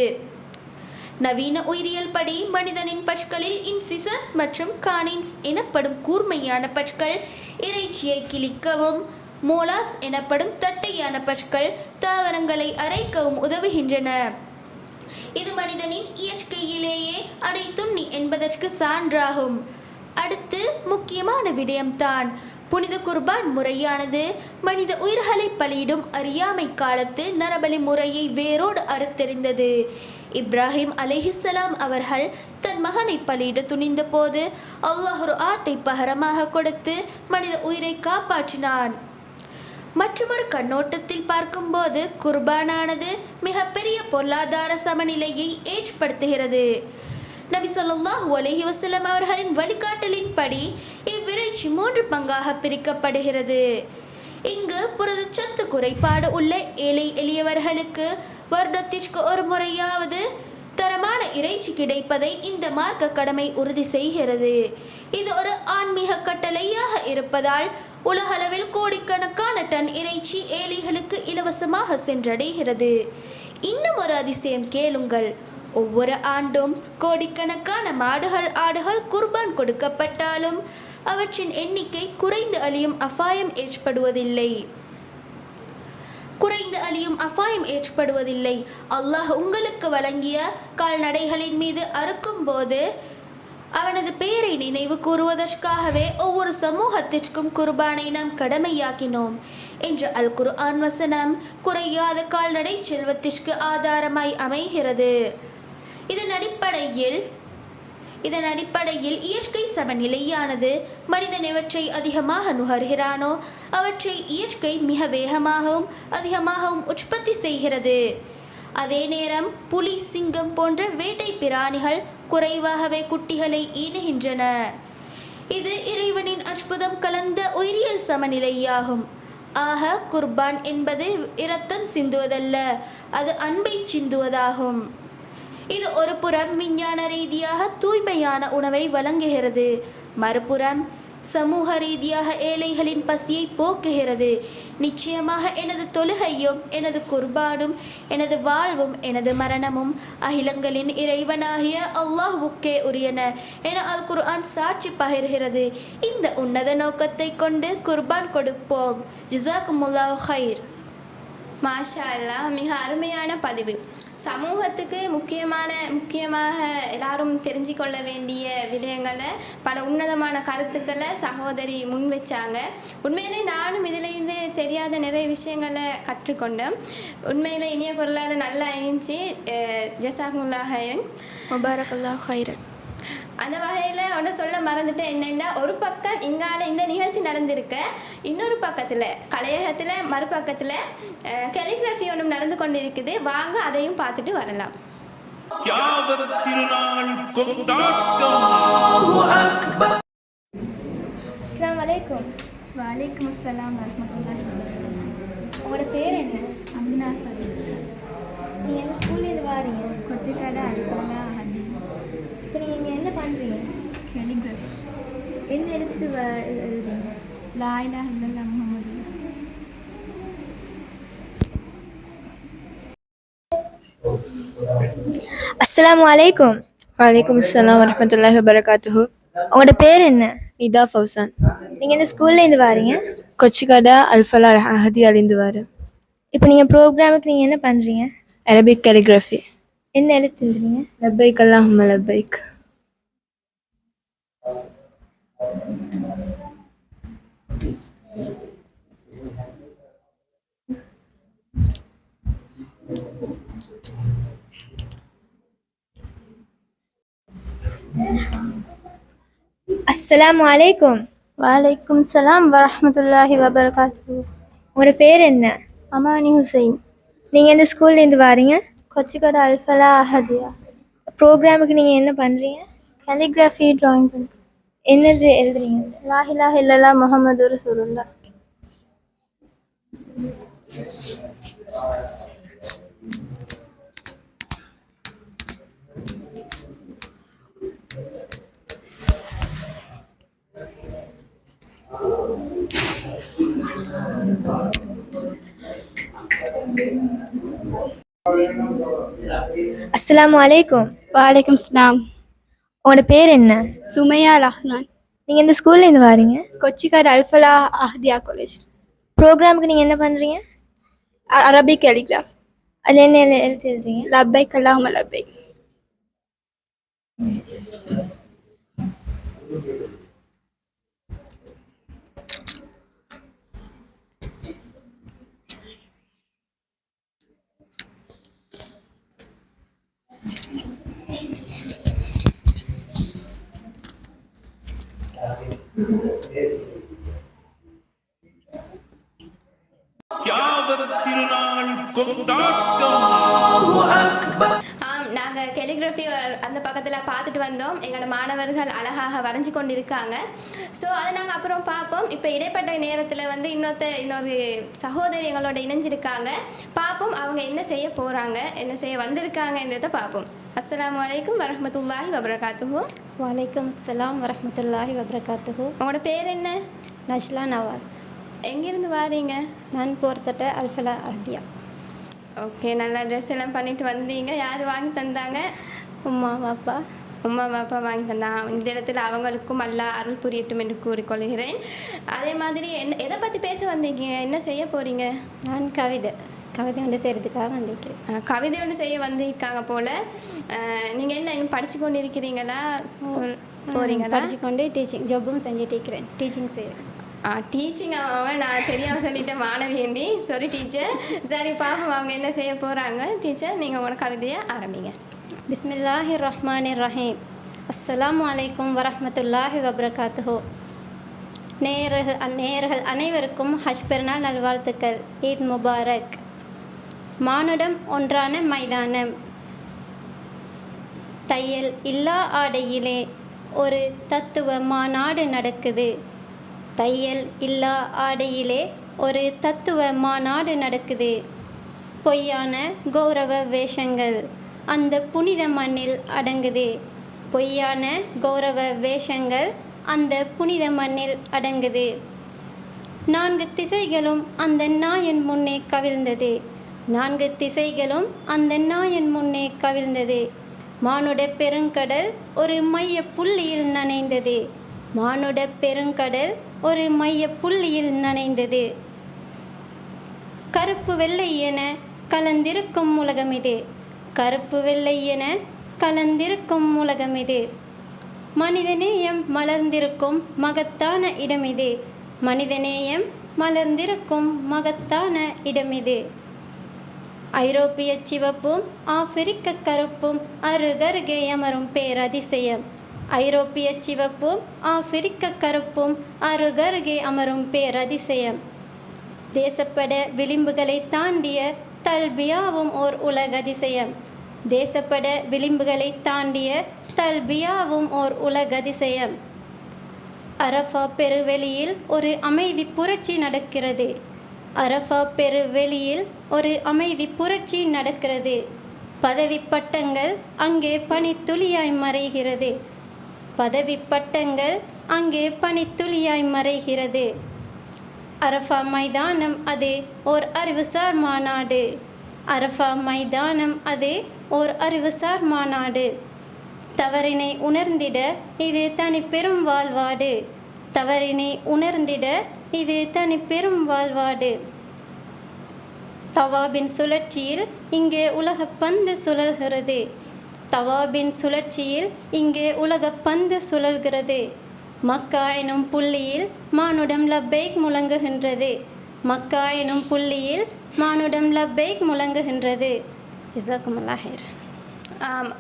நவீன உயிரியல் படி மனிதனின் பற்களில் இன்சிசஸ் மற்றும் கானின்ஸ் எனப்படும் கூர்மையான பற்கள் இறைச்சியை கிழிக்கவும், மோலாஸ் எனப்படும் தட்டையான பற்கள் தாவரங்களை அரைக்கவும் உதவுகின்றன. இது மனிதனின் இயற்கையிலேயே அடைத்துண்ணி என்பதற்கு சான்றாகும். அடுத்து முக்கியமான விடயம்தான். புனித குர்பான் முறையானது மனித உயிர்களை பலியிடும் அறியாமை காலத்து நரபலி முறையை வேரோடு அறுத்தெறிந்தது. இப்ராஹிம் அலைஹிஸ்ஸலாம் அவர்கள் தன் மகனை பலியிட துணிந்த போது அல்லாஹ் ஒரு ஆட்டை பகரமாக கொடுத்து மனித உயிரை காப்பாற்றினான். மற்றொரு கண்ணோட்டத்தில் பார்க்கும்போது குர்பானானது மிகப்பெரிய பொருளாதார சமநிலையை ஏற்படுத்துகிறது. நபி ஸல்லல்லாஹு அலைஹி வஸல்லம் அவர்களின் வழிகாட்டலின்படி இவ்விறைச்சி 3 பங்காக பிரிக்கப்படுகிறது. இங்கு புரதச்சத்து குறைபாடு உள்ள ஏழை எளியவர்களுக்கு வருடத்திற்கு ஒரு முறையாவது தரமான இறைச்சி கிடைப்பதை இந்த மார்க்க கடமை உறுதி செய்கிறது. இது ஒரு ஆன்மீக கட்டளையாக இருப்பதால் உலகளவில் கோடிக்கணக்கான டன் இறைச்சி ஏழைகளுக்கு இலவசமாக சென்றடைகிறது. இன்னும் ஒரு அதிசயம் கேளுங்கள். ஒவ்வொரு ஆண்டும் கோடிக்கணக்கான மாடுகள் ஆடுகள் குர்பான் கொடுக்கப்பட்டாலும் அவற்றின் எண்ணிக்கை குறைந்து அழியும் அபாயம் ஏற்படுவதில்லை. அல்லாஹ் உங்களுக்கு வழங்கிய கால்நடைகளின் மீது அறுக்கும் போது அவனது பெயரை நினைவு கூறுவதற்காகவே ஒவ்வொரு சமூகத்திற்கும் குர்பானை நாம் கடமையாக்கினோம் என்ற அல் குர்ஆன் வசனம் குறையாத கால்நடை செல்வத்திற்கு ஆதாரமாய் அமைகிறது. இதன் அடிப்படையில் இயற்கை சமநிலையானது மனிதன் எவற்றை அதிகமாக நுகர்கிறானோ அவற்றை இயற்கை மிக அதிகமாகவும் உற்பத்தி செய்கிறது. அதே நேரம் புலி, சிங்கம் போன்ற வேட்டை பிராணிகள் குறைவாகவே குட்டிகளை ஈனுகின்றன. இது இறைவனின் அற்புதம் கலந்த உயிரியல் சமநிலையாகும். ஆக குர்பான் என்பது இரத்தம் சிந்துவதல்ல, அது அன்பை சிந்துவதாகும். இது ஒரு புறம் விஞ்ஞான ரீதியாக தூய்மையான உணவை வழங்குகிறது, மறுபுறம் சமூக ரீதியாக ஏழைகளின் பசியை போக்குகிறது. நிச்சயமாக எனது தொழுகையும் எனது குர்பானும் எனது வாழ்வும் எனது மரணமும் அகிலங்களின் இறைவனாகிய அல்லாஹ்வுக்கே உரியன என அல் குர்ஆன் சாட்சி பகிர்கிறது. இந்த உன்னத நோக்கத்தை கொண்டு குர்பான் கொடுப்போம். ஜஸாக்குமுல்லாஹு ஹைர். மாஷா அல்லாஹ், மிக அருமையான பதிவு. சமூகத்துக்கு முக்கியமாக எல்லாரும் தெரிஞ்சு கொள்ள வேண்டிய விடயங்களை, பல உன்னதமான கருத்துக்களை சகோதரி முன் வச்சாங்க. உண்மையிலே நானும் இதிலேருந்து தெரியாத நிறைய விஷயங்களை கற்றுக்கொண்டேன். உண்மையில் இனிய குரலால் நல்லா இருந்துச்சு. ஜஸாக்குமுல்லாஹ் ஹைரன், முபாரக்கல்லாஹு ஹைரன். அந்த வகையில் ஒன்று சொல்ல மறந்துட்டேன். என்னென்னா, ஒரு பக்கம் இங்கால இந்த நிகழ்ச்சி நடந்திருக்க, இன்னொரு பக்கத்தில் கலையகத்தில் மறுபக்கத்தில் கலிகிராஃபி ஒன்றும் நடந்து கொண்டு இருக்குது. வாங்க அதையும் பார்த்துட்டு வரலாம். அஸ்ஸலாமு அலைக்கும். வலைக்கும் அஸ்ஸலாம் வரஹ்மத்துல்லாஹி வபரகாத்துஹு. உங்களோட பேர் என்ன? அம்னா சதீஸ். நீங்கள் எந்த ஸ்கூல்லேருந்து வாரீங்க? கொச்சிக்கடை அல்பலா ஹதி. இப்போ நீங்கள் இங்கே என்ன பண்ணுறீங்க? கேலிகிராஃபி. என்ன எடுத்து எழுதுறீங்க? லா இலாஹ இல்லல்லாஹ் முஹம்மது ரசூல். அஸ்ஸலாமு அலைக்கும். வலைக்கும் அஸ்ஸலாம் வரஹ்மத்துல்லாஹி வபரகாத்துஹு. உங்களோட பேர் என்ன? நிதா ஃபௌசான். நீங்கள் எந்த ஸ்கூல்லேருந்து வாரீங்க? கொச்சிக்கடை அல்ஃபலா அஹதி அலிந்து வாரேன். இப்போ நீங்கள் ப்ரோக்ராமுக்கு நீங்கள் என்ன பண்ணுறீங்க? Arabic calligraphy. என்ன எழுத்து எழுதுறீங்க? லப்பைக் அல்லாஹும்ம லப்பைக். அஸ்ஸலாமு அலைக்கும். வலைக்கும் சலாம் வரஹ்மத்துல்லாஹி வபரகாத்துஹு. உங்களோட பேர் என்ன? அமானி ஹுசைன். நீங்கள் எந்த ஸ்கூல்லேருந்து வாரீங்க? கொச்சிக்கடை அல்ஃபலா அஹதியா. ப்ரோக்ராமுக்கு நீங்கள் என்ன பண்ணுறீங்க? கேலிகிராஃபி ட்ராயிங் பண்ணுறேன். என்னது எழுதுறீங்க? லா இலாஹ இல்லல்லாஹ் முஹம்மது ரசூலுல்லாஹ். அஸ்ஸலாமு அலைக்கும். வலைக்கம் ஸ்லாம். உங்களோட பேர் என்ன? சுமையா ரஹ்மான். நீங்கள் இந்த ஸ்கூல்லேருந்து வாரீங்க? கொச்சிக்காடு அல்ஃபலா அஹ்தியா காலேஜ். ப்ரோக்ராமுக்கு நீங்கள் என்ன பண்ணுறீங்க? அரபிக் கேலிகிராஃப். அது என்ன எழுத்து எழுதுறீங்க? லப்பைக் அல்லாஹும்ம லப்பைக். திருநாள் கொண்டாட்டம். நாங்கள் கெலிகிராஃபி அந்த பக்கத்தில் பார்த்துட்டு வந்தோம். எங்களோட மாணவர்கள் அழகாக வரைஞ்சி கொண்டு இருக்காங்க. ஸோ அதை நாங்கள் அப்புறம் பார்ப்போம். இப்போ இடைப்பட்ட நேரத்தில் வந்து இன்னொரு சகோதரி எங்களோட இணைஞ்சிருக்காங்க. பார்ப்போம் அவங்க என்ன செய்ய போகிறாங்க, என்ன செய்ய வந்திருக்காங்கன்றதை பார்ப்போம். அஸ்ஸலாமு அலைக்கும் வரஹ்மத்துல்லாஹி வபரகாத்துஹு. வலைக்கம் அஸ்ஸலாம் வரஹ்மத்துல்லாஹி வபரகாத்துஹு. உங்களோட பேர் என்ன? நஜ்லா நவாஸ். எங்கேருந்து வாரீங்க? நான் போர்த்தட்ட அல்ஃபலா அஹ்தியா. ஓகே, நல்லா ட்ரெஸ் எல்லாம் பண்ணிட்டு வந்தீங்க. யார் வாங்கி தந்தாங்க? உம்மா பாப்பா. உம்மா பாப்பா வாங்கி தந்தாங்க. இந்த இடத்துல அவங்களுக்கும் அல்லாஹ் அருள் புரியட்டும் என்று கூறிக்கொள்கிறேன். அதே மாதிரி எதை பற்றி பேச வந்தீங்க, என்ன செய்ய போகிறீங்க? நான் கவிதை ஒன்று செய்கிறதுக்காக வந்திருக்கிறேன். கவிதை ஒன்று செய்ய வந்திருக்காங்க போல். நீங்கள் என்ன இன்னும் படித்து கொண்டு இருக்கிறீங்களா, போகிறீங்களா? படித்து கொண்டு டீச்சிங் ஜாப்பும் செஞ்சுட்டு இருக்கிறேன். டீச்சிங் செய்கிறேன். டீச்சிங் அவன் நான் தெரியாமல் சொல்லிட்டேன் மாணவியண்டி. Sorry teacher. சரி பாப்போம் அவங்க என்ன செய்ய போகிறாங்க. டீச்சர் நீங்கள் உங்களோட கவிதையை ஆரம்பிங்க. பிஸ்மில்லாஹிர் ரஹ்மானிர் ரஹீம். அஸ்ஸலாமு அலைக்கும் வரஹ்மத்துல்லாஹி வபரகாத்துஹு. நேயர்கள் அனைவருக்கும் ஹஜ் பெருநாள் நல்வாழ்த்துக்கள். ஈத் முபாரக். மானுடம் ஒன்றான மைதானம். தையல் இல்லா ஆடையிலே ஒரு தத்துவ மாநாடு நடக்குது. தையல் இல்லா ஆடையிலே ஒரு தத்துவ மாநாடு நடக்குது. பொய்யான கௌரவ வேஷங்கள் அந்த புனித மண்ணில் அடங்குது. பொய்யான கௌரவ வேஷங்கள் அந்த புனித மண்ணில் அடங்குது. 4 திசைகளும் அந்த நாயன் முன்னே கவிழ்ந்தது. 4 திசைகளும் அந்த நாயன் முன்னே கவிழ்ந்தது. மானுட பெருங்கடல் ஒரு மைய புள்ளியில் நனைந்தது. மானுட பெருங்கடல் ஒரு மைய புள்ளியில் நனைந்தது. கருப்பு வெள்ளை என கலந்திருக்கும் உலகமிது. கருப்பு வெள்ளை என கலந்திருக்கும் உலகமிது. மனிதநேயம் மலர்ந்திருக்கும் மகத்தான இடமிது. மனிதநேயம் மலர்ந்திருக்கும் மகத்தான இடமிது. ஐரோப்பிய சிவப்பும் ஆப்பிரிக்க கருப்பும் அருகருகே அமரும் பேரதிசயம். ஐரோப்பிய சிவப்பும் ஆப்பிரிக்க கருப்பும் அருகருகே அமரும் பேரதிசயம். தேசப்பட விளிம்புகளை தாண்டிய தல்பியாவும் ஓர் உலக அதிசயம். தேசப்பட விளிம்புகளை தாண்டிய தல்பியாவும் ஓர் உலக அதிசயம். அரஃபா பெருவெளியில் ஒரு அமைதி புரட்சி நடக்கிறது. அரஃபா பெருவெளியில் ஒரு அமைதி புரட்சி நடக்கிறது. பதவி பட்டங்கள் அங்கே பனித்துளியாய் மறைகிறது. பதவி பட்டங்கள் அங்கே பனித்துளியாய் மறைகிறது. அரஃபா மைதானம் அது ஓர் அறிவுசார் மாநாடு. அரஃபா மைதானம் அது ஓர் அறிவுசார் மாநாடு. தவறினை உணர்ந்திட இது தனி பெரும் வாழ்வாடு. தவறினை உணர்ந்திட இது தனி பெரும் வாழ்வாடு. தவாபின் சுழற்சியில் இங்கே உலக பந்து சுழல்கிறது. தவாபின் சுழற்சியில் இங்கே உலக பந்து சுழல்கிறது. மக்கா எனும் புள்ளியில் மானுடம் லப்பைக் முழங்குகின்றது. மக்கா எனும் புள்ளியில் மானுடம் லப்பைக் முழங்குகின்றது. ஜஸாக்குமுல்லாஹ் ஹைர்.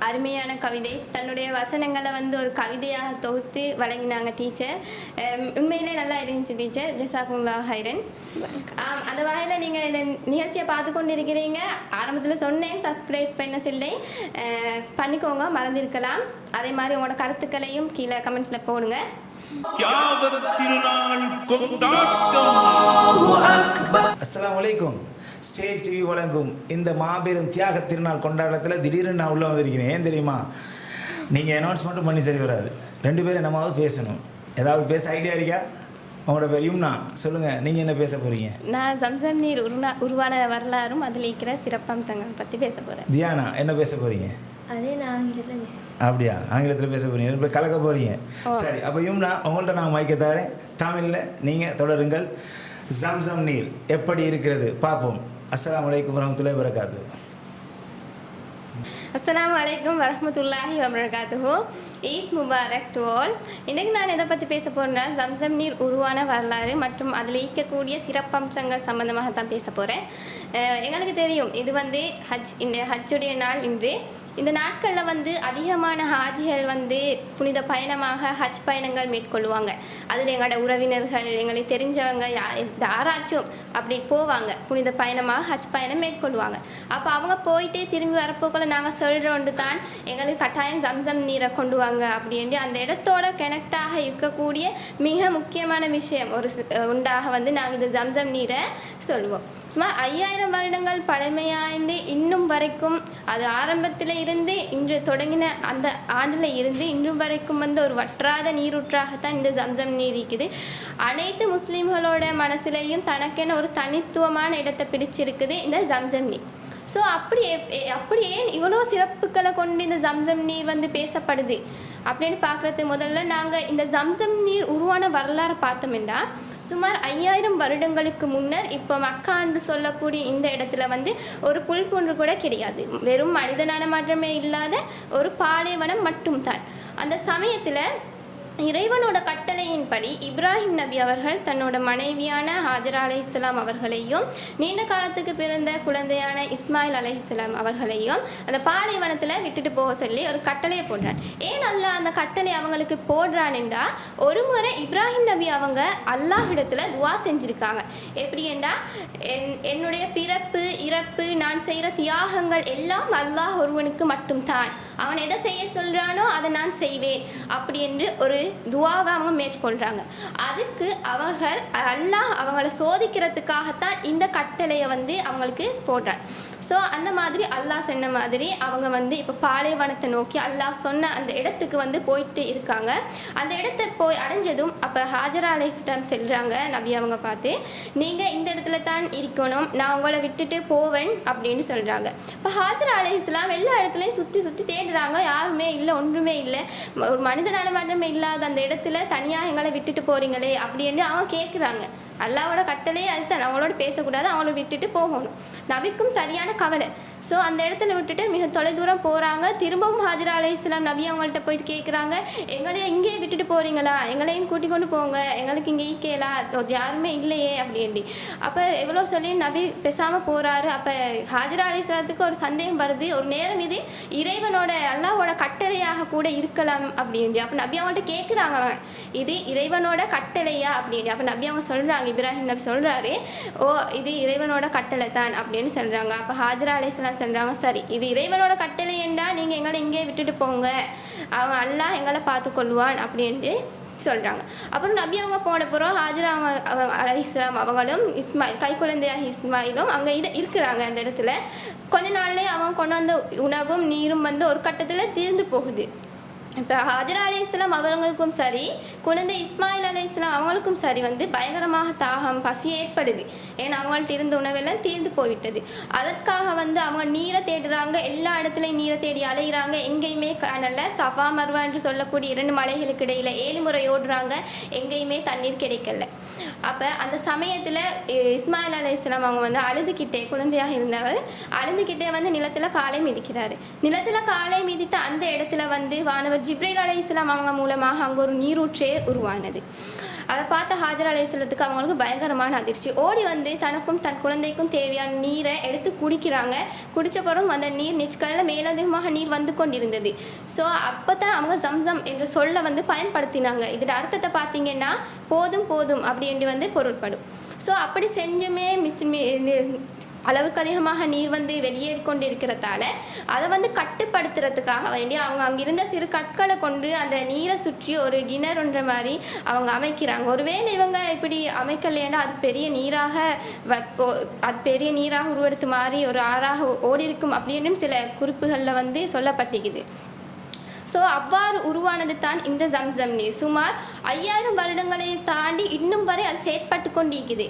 அருமையான கவிதை. தன்னுடைய வசனங்களை வந்து ஒரு கவிதையாக தொகுத்து வழங்கினாங்க டீச்சர். உண்மையிலே நல்லா இருந்துச்சு டீச்சர். ஜஸாக்குமுல்லாஹ் ஹைரன். அந்த வகையில் நீங்கள் இந்த நிகழ்ச்சியை பார்த்து கொண்டு இருக்கிறீங்க. ஆரம்பத்தில் சொன்னேன் சப்ஸ்கிரைப் பண்ண சொல்லி பண்ணிக்கோங்க, மறந்திருக்கலாம். அதே மாதிரி உங்களோட கருத்துக்களையும் கீழே கமெண்ட்ஸில் போடுங்க. அஸ்ஸலாமு அலைக்கும். ஸ்டேஜ் டிவி வழங்கும் இந்த மாபெரும் தியாக திருநாள் கொண்டாட்டத்தில் திடீர்னு நான் உள்ளே வந்திருக்கிறேன். ஏன் தெரியுமா? நீங்கள் அனௌன்ஸ்மெண்ட்டும் பண்ணி சரி வராது. 2 பேரும் என்னமாவது பேசணும். ஏதாவது பேச ஐடியா இருக்கா? உங்களோட பேர் யும்னா. சொல்லுங்கள், நீங்கள் என்ன பேச போகிறீங்க? நான் ஜம்சம் நீர் உருவான வரலாறும் அதில் இருக்கிற சிறப்பம்சங்கள் பற்றி பேச போகிறேன். தியானா என்ன பேச போகிறீங்க? அதே நான் ஆங்கிலத்தில் பேசுகிறேன். அப்படியா, ஆங்கிலத்தில் பேச போகிறீங்க, இப்போ கலக்க போகிறீங்க. சரி, அப்போ யும்னா உங்கள்கிட்ட நான் மைக்க தரேன். தமிழில் நீங்கள் தொடருங்கள். ஜம்சம் நீர் எப்படி இருக்கிறது பார்ப்போம். அஸ்ஸலாமு அலைக்கும் வரஹ்மத்துல்லாஹி வபரகாத்துஹு. அஸ்ஸலாமு அலைக்கும் வரஹ்மத்துல்லாஹி வபரகாத்துஹு. Eid Mubarak to all. இன்றைக்கு நான் எதை பற்றி பேச போகிறேன்னா, ஜம்சம் நீர் உருவான வரலாறு மற்றும் அதில் ஈர்க்கக்கூடிய சிறப்பம்சங்கள் சம்பந்தமாக தான் பேச போகிறேன். எங்களுக்கு தெரியும், இது வந்து இந்த ஹஜ்ஜுடைய நாள் இன்று. இந்த நாட்களில் அதிகமான ஹாஜிகள் புனித பயணமாக ஹஜ் பயணங்கள் மேற்கொள்வாங்க. அதில் எங்களோட உறவினர்கள், எங்களுக்கு தெரிஞ்சவங்க யாராச்சும் அப்படி போவாங்க, புனித பயணமாக ஹஜ் பயணம் மேற்கொள்வாங்க. அப்போ அவங்க போயிட்டு திரும்பி வரப்போக்குள்ள நாங்கள் சொல்கிறோண்டு தான் எங்களுக்கு கட்டாயம் ஜம்சம் நீரை கொண்டு வாங்க அப்படின்ட்டு அந்த இடத்தோட கனெக்டாக இருக்கக்கூடிய மிக முக்கியமான விஷயம் உண்டாக நாங்கள் இந்த ஜம்சம் நீரை சொல்லுவோம். சுமார் 5000 வருடங்கள் பழமையாய்ந்து இன்னும் வரைக்கும் அது ஆரம்பத்தில் இருந்து இன்று தொடங்கின அந்த ஆண்டில் இருந்து இன்று வரைக்கும் ஒரு வற்றாத நீரூற்றாகத்தான் இந்த ஜம்சம் நீர் இருக்குது. அனைத்து முஸ்லீம்களோட மனசுலையும் தனக்கென ஒரு தனித்துவமான இடத்தை பிடிச்சிருக்குது இந்த ஜம்சம் நீர். ஸோ அப்படியே இவ்வளோ சிறப்புகளை கொண்டு இந்த ஜம்சம் நீர் பேசப்படுது அப்படின்னு பார்க்குறது. முதல்ல நாங்கள் இந்த ஜம்சம் நீர் உருவான வரலாறு பார்த்தோம்னா, சுமார் 5000 வருடங்களுக்கு முன்னர் இப்போ மக்கான்னு சொல்லக்கூடிய இந்த இடத்துல ஒரு புல் பூண்டு கூட கிடையாது. வெறும் மனித நடமாட்டமே இல்லாத ஒரு பாலைவனம் மட்டும்தான். அந்த சமயத்தில் இறைவனோட கட்டளையின்படி இப்ராஹிம் நபி அவர்கள் தன்னோட மனைவியான ஹாஜரா அலைஹிஸ்ஸலாம் அவர்களையும் நீண்ட காலத்துக்கு பிறந்த குழந்தையான இஸ்மாயில் அலைஹிஸ்ஸலாம் அவர்களையும் அந்த பாலைவனத்தில் விட்டுட்டு போக சொல்லி ஒரு கட்டளையை போடுறான். ஏன் அல்லாஹ் அந்த கட்டளை அவங்களுக்கு போடுறான்டா, ஒரு முறை இப்ராஹிம் நபி அவங்க அல்லாஹ்விடத்தில் துவா செஞ்சுருக்காங்க. எப்படின்னா, என்னுடைய பிறப்பு இறப்பு நான் செய்கிற தியாகங்கள் எல்லாம் அல்லாஹ் ஒருவனுக்கு மட்டும்தான், அவன் எதை செய்ய சொல்கிறானோ அதை நான் செய்வேன் அப்படி என்று ஒரு துவாவை அவங்க மேற்கொள்கிறாங்க. அதுக்கு அவர்கள் அல்லாஹ் அவங்கள சோதிக்கிறதுக்காகத்தான் இந்த கட்டளையை அவங்களுக்கு போடுறான். ஸோ அந்த மாதிரி அல்லாஹ் சொன்ன மாதிரி அவங்க இப்போ பாலைவனத்தை நோக்கி அல்லாஹ் சொன்ன அந்த இடத்துக்கு போயிட்டு இருக்காங்க. அந்த இடத்தை போய் அடைஞ்சதும் அப்போ ஹாஜரா அலைஹிஸ்ஸலாம் செல்கிறாங்க. நபி அவங்க பார்த்து, நீங்கள் இந்த இடத்துல தான் இருக்கணும், நான் உங்களை விட்டுட்டு போவேன் அப்படின்னு சொல்கிறாங்க. இப்போ ஹாஜரா அலைஹிஸ்ஸலாம் எல்லா இடத்துலையும் சுற்றி சுற்றி தேடுறாங்க, யாருமே இல்லை, ஒன்றுமே இல்லை. ஒரு மனித நடமாட்டமே இல்லாத அந்த இடத்துல தனியாக எங்களை விட்டுட்டு போகிறீங்களே அப்படின்னு அவங்க கேட்குறாங்க. அல்லாவோட கட்டளையே அதுதான், அவங்களோட பேசக்கூடாது, அவங்கள விட்டுட்டு போகணும். நபிக்கும் சரியான கவலை. ஸோ அந்த இடத்துல விட்டுட்டு மிக தொலைதூரம் போகிறாங்க. திரும்பவும் ஹாஜரா அலைஹிஸ்ஸலாம் நபி அவங்கள்ட்ட போயிட்டு கேட்குறாங்க, எங்களையும் இங்கேயே விட்டுட்டு போகிறீங்களா, எங்களையும் கூட்டி கொண்டு போங்க, எங்களுக்கு இங்கே ஈக்கேலா, யாருமே இல்லையே அப்படின்ட்டு. அப்போ எவ்வளோ சொல்லி நபி பேசாமல் போகிறாரு. அப்போ ஹாஜரா அலைஹிஸ்ஸலாத்துக்கு ஒரு சந்தேகம் வருது, ஒரு நேரம் இது இறைவனோட அல்லாஹோட கட்டளையாக கூட இருக்கலாம் அப்படின்ட்டு. அப்போ நபி அவங்கள்ட்ட கேட்குறாங்க, இது இறைவனோட கட்டளையா அப்படின்ட்டு. அப்போ நபி அவங்க சொல்கிறாங்க, இப்ராஹிம் நபி சொல்கிறாரு, ஓ இது இறைவனோட கட்டளை தான் அப்படின்னு சொல்கிறாங்க. அப்போ ஹாஜரா அலைஹிஸ்ஸலாம் சொல்கிறாங்க, சரி இது இறைவனோட கட்டளை என்றா நீங்கள் எங்களை இங்கே விட்டுட்டு போங்க, அவன் அல்லாஹ் எங்களை பார்த்து கொள்வான் அப்படின்ட்டு சொல்கிறாங்க. அப்புறம் நபி அவங்க போன பிறகு ஹாஜரா அலைஹிஸ்ஸலாம் அவங்களும் கை குழந்தையாக இஸ்மாயிலும் அங்கே இருக்கிறாங்க. அந்த இடத்துல கொஞ்ச நாள்லேயே அவங்க கொண்டு வந்த உணவும் நீரும் ஒரு கட்டத்தில் தீர்ந்து போகுது. இப்போ ஹாஜரா அலைஹிஸ்ஸலாம் அவங்களுக்கும் சரி, குழந்தை இஸ்மாயில் அலைஹிஸ்ஸலாம் அவங்களுக்கும் சரி பயங்கரமாக தாகம் பசி ஏற்படுது. ஏன்னா அவங்கள்ட்ட இருந்த உணவெல்லாம் தீர்ந்து போய்விட்டது. அதற்காக அவங்க நீரை தேடுறாங்க, எல்லா இடத்துலையும் நீரை தேடி அலைகிறாங்க, எங்கேயுமே காணல. சஃபா மர்வா என்று சொல்லக்கூடிய 2 மலைகளுக்கு இடையில் 7 முறை ஓடுறாங்க, எங்கேயுமே தண்ணீர் கிடைக்கல. அப்போ அந்த சமயத்தில் இஸ்மாயில் அலைஹிஸ்ஸலாம் அவங்க அழுதுகிட்டே, குழந்தையாக இருந்தவர் அழுதுகிட்டே நிலத்தில் காலை மிதிக்கிறாரு. நிலத்தில் காலை மிதித்த அந்த இடத்துல வானவர் ஜிப்ரீல் அலைஹிஸ்ஸலாம் அவங்க மூலமாக அங்கே ஒரு நீரூற்றே உருவானது. அதை பார்த்த ஹாஜரா அலைஹிஸ்ஸலாத்துக்கு அவங்களுக்கு பயங்கரமான அதிர்ச்சி. ஓடி தனக்கும் தன் குழந்தைக்கும் தேவையான நீரை எடுத்து குடிக்கிறாங்க. குடித்த பிறகு அந்த நீர் நிற்களில் மேலதிகமாக நீர் கொண்டிருந்தது. ஸோ அப்போ தான் அவங்க ஜம்சம் என்ற சொல்ல பயன்படுத்தினாங்க. இதோட அர்த்தத்தை பார்த்தீங்கன்னா போதும் போதும் அப்படின்ட்டு பொருள்படும். ஸோ அப்படி செஞ்சுமே அளவுக்கு அதிகமாக நீர் வெளியேறி கொண்டு இருக்கிறதால அதை கட்டுப்படுத்துறதுக்காக வேண்டி அவங்க அங்கிருந்த சிறு கற்களை கொண்டு அந்த நீரை சுற்றி ஒரு கிணறுன்ற மாதிரி அவங்க அமைக்கிறாங்க. ஒருவேளை இவங்க இப்படி அமைக்கலைன்னா அது பெரிய நீராக உருவெடுத்து மாறி ஒரு ஆறாக ஓடி இருக்கும் அப்படின்னு சில குறிப்புகளில் சொல்லப்பட்டிருக்குது. ஸோ அவ்வாறு உருவானது தான் இந்த ஜம்சம் நீர். சுமார் 5000 வருடங்களை தாண்டி இன்னும் வரை அது செயற்பட்டு கொண்டிருக்குது.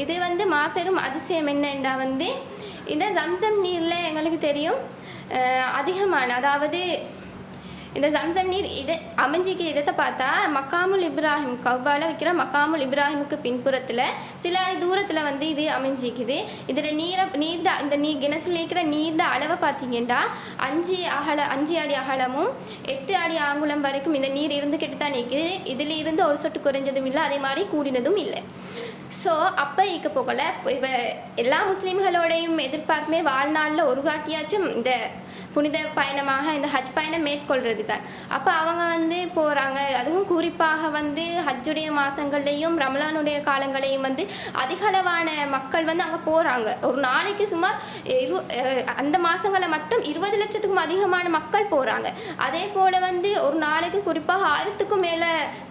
இது வந்து மாபெரும் அதிசயம் என்னென்னா வந்து இந்த ஜம்சம் நீரில் எங்களுக்கு தெரியும் அதிகமான, அதாவது இந்த ஜம்சம் நீர் இதை அமைஞ்சிக்கு இடத்தை பார்த்தா மக்காமுல் இப்ராஹிம், கவ்பால வைக்கிற மக்காமுல் இப்ராஹிமுக்கு பின்புறத்தில் சில அடி தூரத்தில் வந்து இது அமைஞ்சிக்குது. இதில் நீர்ட இந்த கிணத்துல இருக்கிற நீர்ட அளவை பார்த்தீங்கன்னா 5 அடி அகலமும் 8 அடி ஆங்குலம் வரைக்கும் இந்த நீர் இருந்துக்கிட்டு தான் நிற்குது. இதில் இருந்து ஒரு சொட்டு குறைஞ்சதும் இல்லை, அதே மாதிரி கூடினதும் இல்லை. ஸோ அப்போ இருக்க போகல இப்போ எல்லா முஸ்லீம்களோடையும் எதிர்பார்ப்புமே வாழ்நாளில் ஒரு காட்டியாச்சும் இந்த புனித பயணமாக இந்த ஹஜ் பயணம் மேற்கொள்கிறது தான். அப்போ அவங்க வந்து போகிறாங்க. அதுவும் குறிப்பாக வந்து ஹஜ்ஜுடைய மாதங்கள்லேயும் ரமலானுடைய காலங்களையும் வந்து அதிகளவான மக்கள் வந்து அங்கே போகிறாங்க. ஒரு நாளைக்கு சுமார் அந்த மாதங்களில் மட்டும் 20 லட்சத்துக்கும் அதிகமான மக்கள் போகிறாங்க. அதே போல் வந்து ஒரு நாளைக்கு குறிப்பாக 1000க்கும்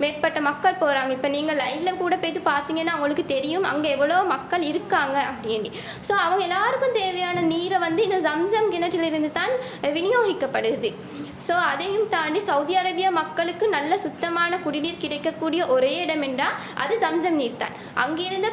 மேற்பட்ட மக்கள் போகிறாங்க. இப்போ நீங்கள் லைவில் கூட போய்ட்டு பார்த்தீங்கன்னா அவங்களுக்கு தெரியும் அங்கே எவ்வளோ மக்கள் இருக்காங்க அப்படின்னு. ஸோ அவங்க எல்லாருக்கும் தேவையான நீரை வந்து இந்த ஜம்சம் கிணற்றிலிருந்து தான் விநியோகிக்கப்படுது. ஸோ அதையும் தாண்டி சவுதி அரேபியா மக்களுக்கு நல்ல சுத்தமான குடிநீர் கிடைக்கக்கூடிய ஒரே இடம் என்றால் அது ஜம்சம் நீர் தான். அங்கிருந்து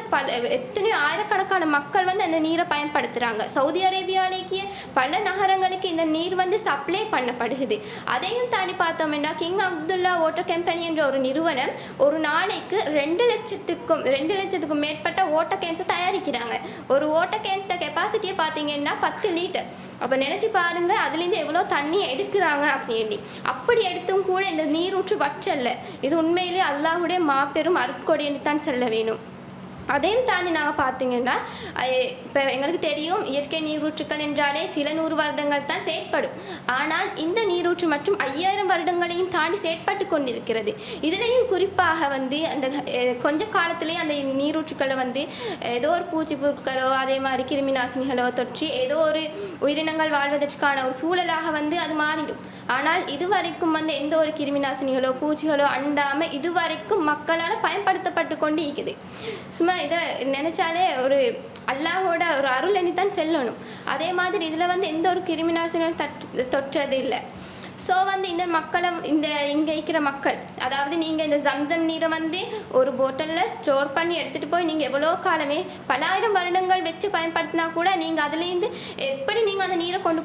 எத்தனையோ ஆயிரக்கணக்கான மக்கள் வந்து அந்த நீரை பயன்படுத்துகிறாங்க. சவுதி அரேபியாவிலேயே பல நகரங்களுக்கு இந்த நீர் வந்து சப்ளை பண்ணப்படுகிறது. அதையும் தாண்டி பார்த்தோம்னா கிங் அப்துல்லா வாட்டர் கம்பெனி என்ற ஒரு நிறுவனம் ஒரு நாளைக்கு 2 லட்சத்துக்கும் மேற்பட்ட வாட்டர் கேன்ஸை தயாரிக்கிறாங்க. ஒரு வாட்டர் கேன்ஸோட கெப்பாசிட்டியை பார்த்தீங்கன்னா 10 லிட்டர். அப்போ நினச்சி பாருங்கள் அதுலேருந்து எவ்வளோ தண்ணியை எடுக்கிறாங்க அப்படின்னு. அப்படி எடுத்தும் கூட இந்த நீரூற்று வற்றல்ல. இது உண்மையிலே அல்லாஹ்வுடைய மாபெரும் அருட்கொடைன்னு தான் சொல்ல வேணும். அதையும் தாண்டி நாங்கள் பார்த்தீங்கன்னா இப்போ எங்களுக்கு தெரியும் இயற்கை நீரூற்றுக்கள் என்றாலே சில 100 வருடங்கள் தான் செயற்படும். ஆனால் இந்த நீரூற்று மற்றும் 5000 வருடங்களையும் தாண்டி செயற்பட்டு கொண்டிருக்கிறது. இதுலேயும் குறிப்பாக வந்து அந்த கொஞ்ச காலத்திலேயே அந்த நீரூற்றுக்களை வந்து ஏதோ ஒரு பூச்சி பொருட்களோ அதே மாதிரி கிருமி நாசினிகளோ தொற்றி ஏதோ ஒரு உயிரினங்கள் வாழ்வதற்கான ஒரு சூழலாக வந்து அது மாறிடும். ஆனால் இதுவரைக்கும் வந்து எந்த ஒரு கிருமி நாசினிகளோ பூச்சிகளோ அண்டாமல் இதுவரைக்கும் மக்களால் பயன்படுத்தப்பட்டு கொண்டு இருக்குது. சும்மா இதை நினச்சாலே ஒரு அல்லாஹோட ஒரு அருள் எண்ணித்தான் செல்லணும். அதே மாதிரி இதில் வந்து எந்த ஒரு கிருமி நாசினியும் தொற்றது இல்லை. ஸோ வந்து இந்த மக்களை இங்கே இருக்கிற மக்கள், அதாவது நீங்கள் இந்த ஜம்சம் நீரை வந்து ஒரு போட்டலில் ஸ்டோர் பண்ணி எடுத்துகிட்டு போய் நீங்கள் எவ்வளோ காலமே பல ஆயிரம் வருடங்கள் வச்சு பயன்படுத்தினா கூட நீங்கள் அதுலேருந்து எப்படி நீங்கள் அந்த நீரை கொண்டு